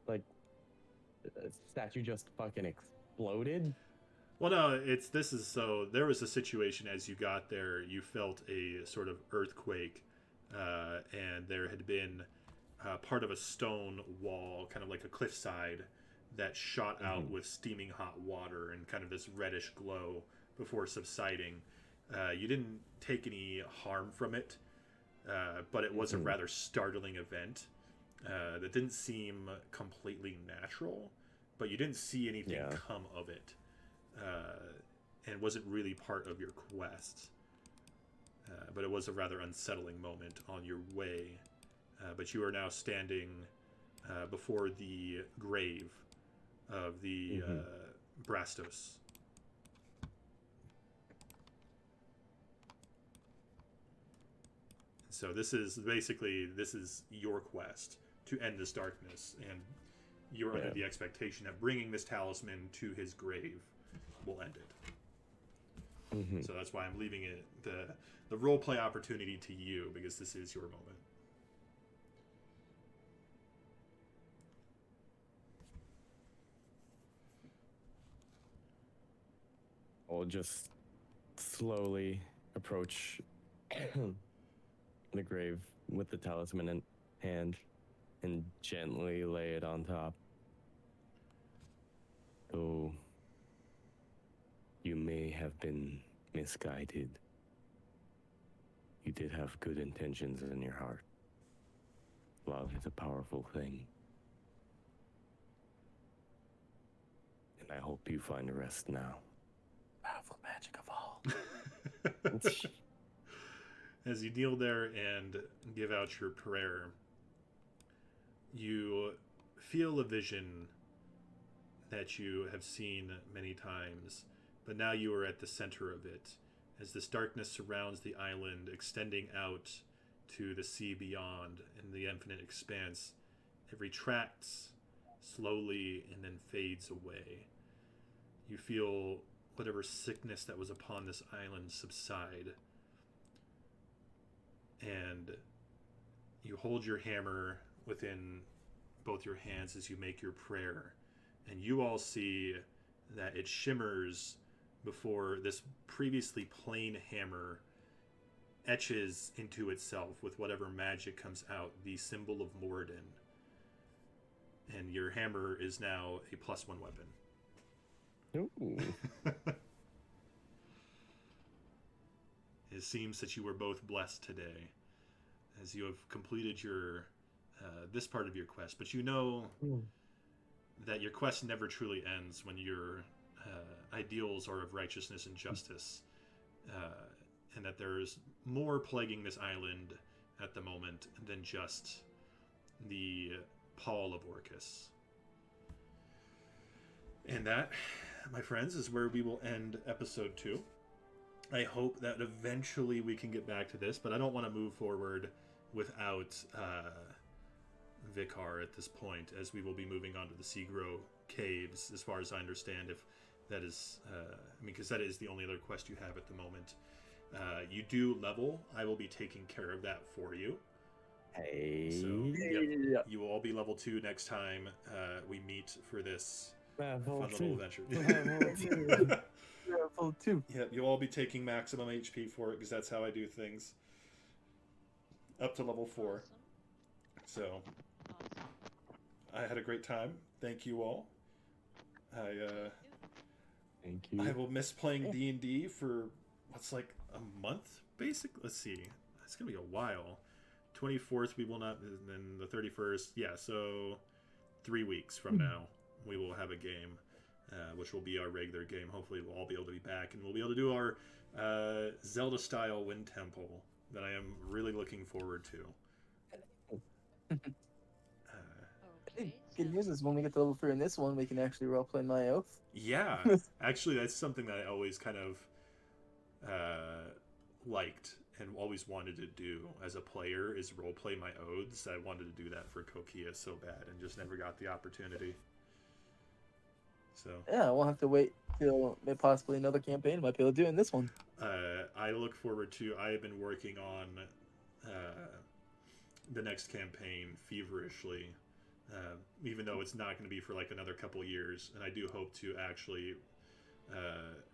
Like, the statue just fucking exploded? Well, no, there was a situation as you got there, you felt a sort of earthquake, and there had been part of a stone wall, kind of like a cliffside, that shot out with steaming hot water and kind of this reddish glow before subsiding. You didn't take any harm from it, but it was a rather startling event that didn't seem completely natural, but you didn't see anything come of it. And wasn't really part of your quest. But it was a rather unsettling moment on your way. But you are now standing before the grave of the Brastos. So this is your quest to end this darkness, and you're under the expectation that bringing this talisman to his grave will end it. So that's why I'm leaving it the role play opportunity to you, because this is your moment. will just slowly approach the grave with the talisman in hand and gently lay it on top. Oh, you may have been misguided. You did have good intentions in your heart. Love is a powerful thing. And I hope you find rest now. Powerful magic of all. As you kneel there and give out your prayer, you feel a vision that you have seen many times, but now you are at the center of it, as this darkness surrounds the island, extending out to the sea beyond and the infinite expanse. It retracts slowly and then fades away. You feel whatever sickness that was upon this island subside, and you hold your hammer within both your hands as you make your prayer, and you all see that it shimmers before this previously plain hammer etches into itself with whatever magic comes out the symbol of Moradin, and your hammer is now a +1 weapon. Ooh. It seems that you were both blessed today, as you have completed your this part of your quest. But you know that your quest never truly ends when your ideals are of righteousness and justice, and that there's more plaguing this island at the moment than just the pall of Orcus. And that, my friends, is where we will end episode 2. I hope that eventually we can get back to this, but I don't want to move forward without Vicar at this point, as we will be moving on to the Seagrow Caves, as far as I understand, if that is, because that is the only other quest you have at the moment. You do level. I will be taking care of that for you. Hey. So, yep, you will all be level 2 next time we meet for this fun little adventure. Level 2. Yeah, you'll all be taking maximum HP for it, because that's how I do things. Up to level 4. Awesome. So, Awesome. I had a great time. Thank you all. Thank you. I will miss playing D&D for what's like a month, basically. Let's see. It's gonna be a while. 24th we will not, and then the 31st. Yeah, so 3 weeks from now we will have a game, which will be our regular game. Hopefully we'll all be able to be back, and we'll be able to do our Zelda-style Wind Temple that I am really looking forward to. Okay. Good news is when we get to level 3 in this one, we can actually roleplay my oath. Yeah, actually, that's something that I always kind of liked and always wanted to do as a player, is roleplay my oaths. I wanted to do that for Kokia so bad and just never got the opportunity. So Yeah, I won't have to wait till possibly another campaign. Might be able to do it in this one. I look forward to. I have been working on the next campaign feverishly, even though it's not going to be for like another couple years, and I do hope to actually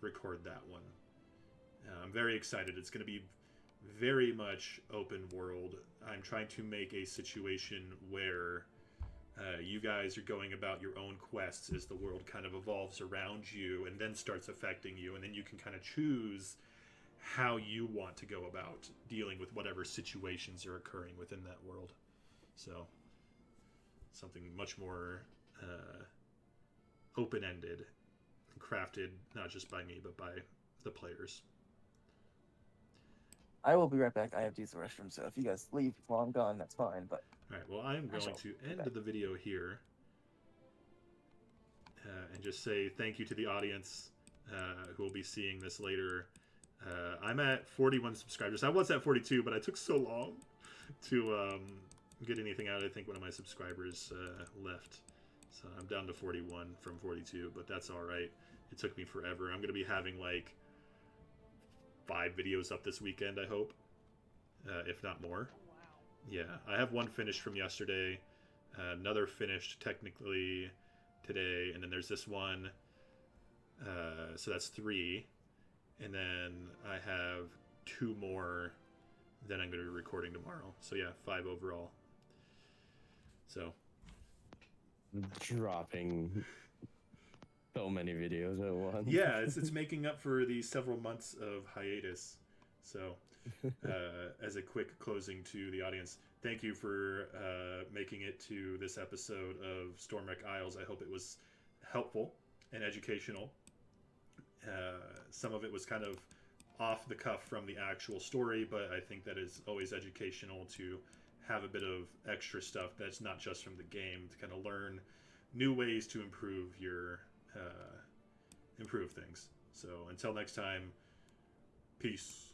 record that one. I'm very excited. It's going to be very much open world. I'm trying to make a situation where you guys are going about your own quests as the world kind of evolves around you and then starts affecting you, and then you can kind of choose how you want to go about dealing with whatever situations are occurring within that world. So something much more open-ended, crafted not just by me but by the players. I will be right back. I have to use the restroom, so if you guys leave while I'm gone, that's fine. But All right, well, I'm going to end the video here and just say thank you to the audience who will be seeing this later. I'm at 41 subscribers. I was at 42, but I took so long to get anything out. I think one of my subscribers left. So I'm down to 41 from 42, but that's all right. It took me forever. I'm going to be having like 5 videos up this weekend, I hope, if not more. Oh, wow. Yeah, I have one finished from yesterday, another finished technically today, and then there's this one. So that's 3, and then I have 2 more that I'm going to be recording tomorrow. So yeah, 5 overall. So Dropping so many videos at once. yeah, it's making up for these several months of hiatus. So as a quick closing to the audience, thank you for making it to this episode of Stormwreck Isles. I hope it was helpful and educational. Some of it was kind of off the cuff from the actual story, but I think that is always educational to have a bit of extra stuff that's not just from the game, to kind of learn new ways to improve your improve things. So until next time, peace.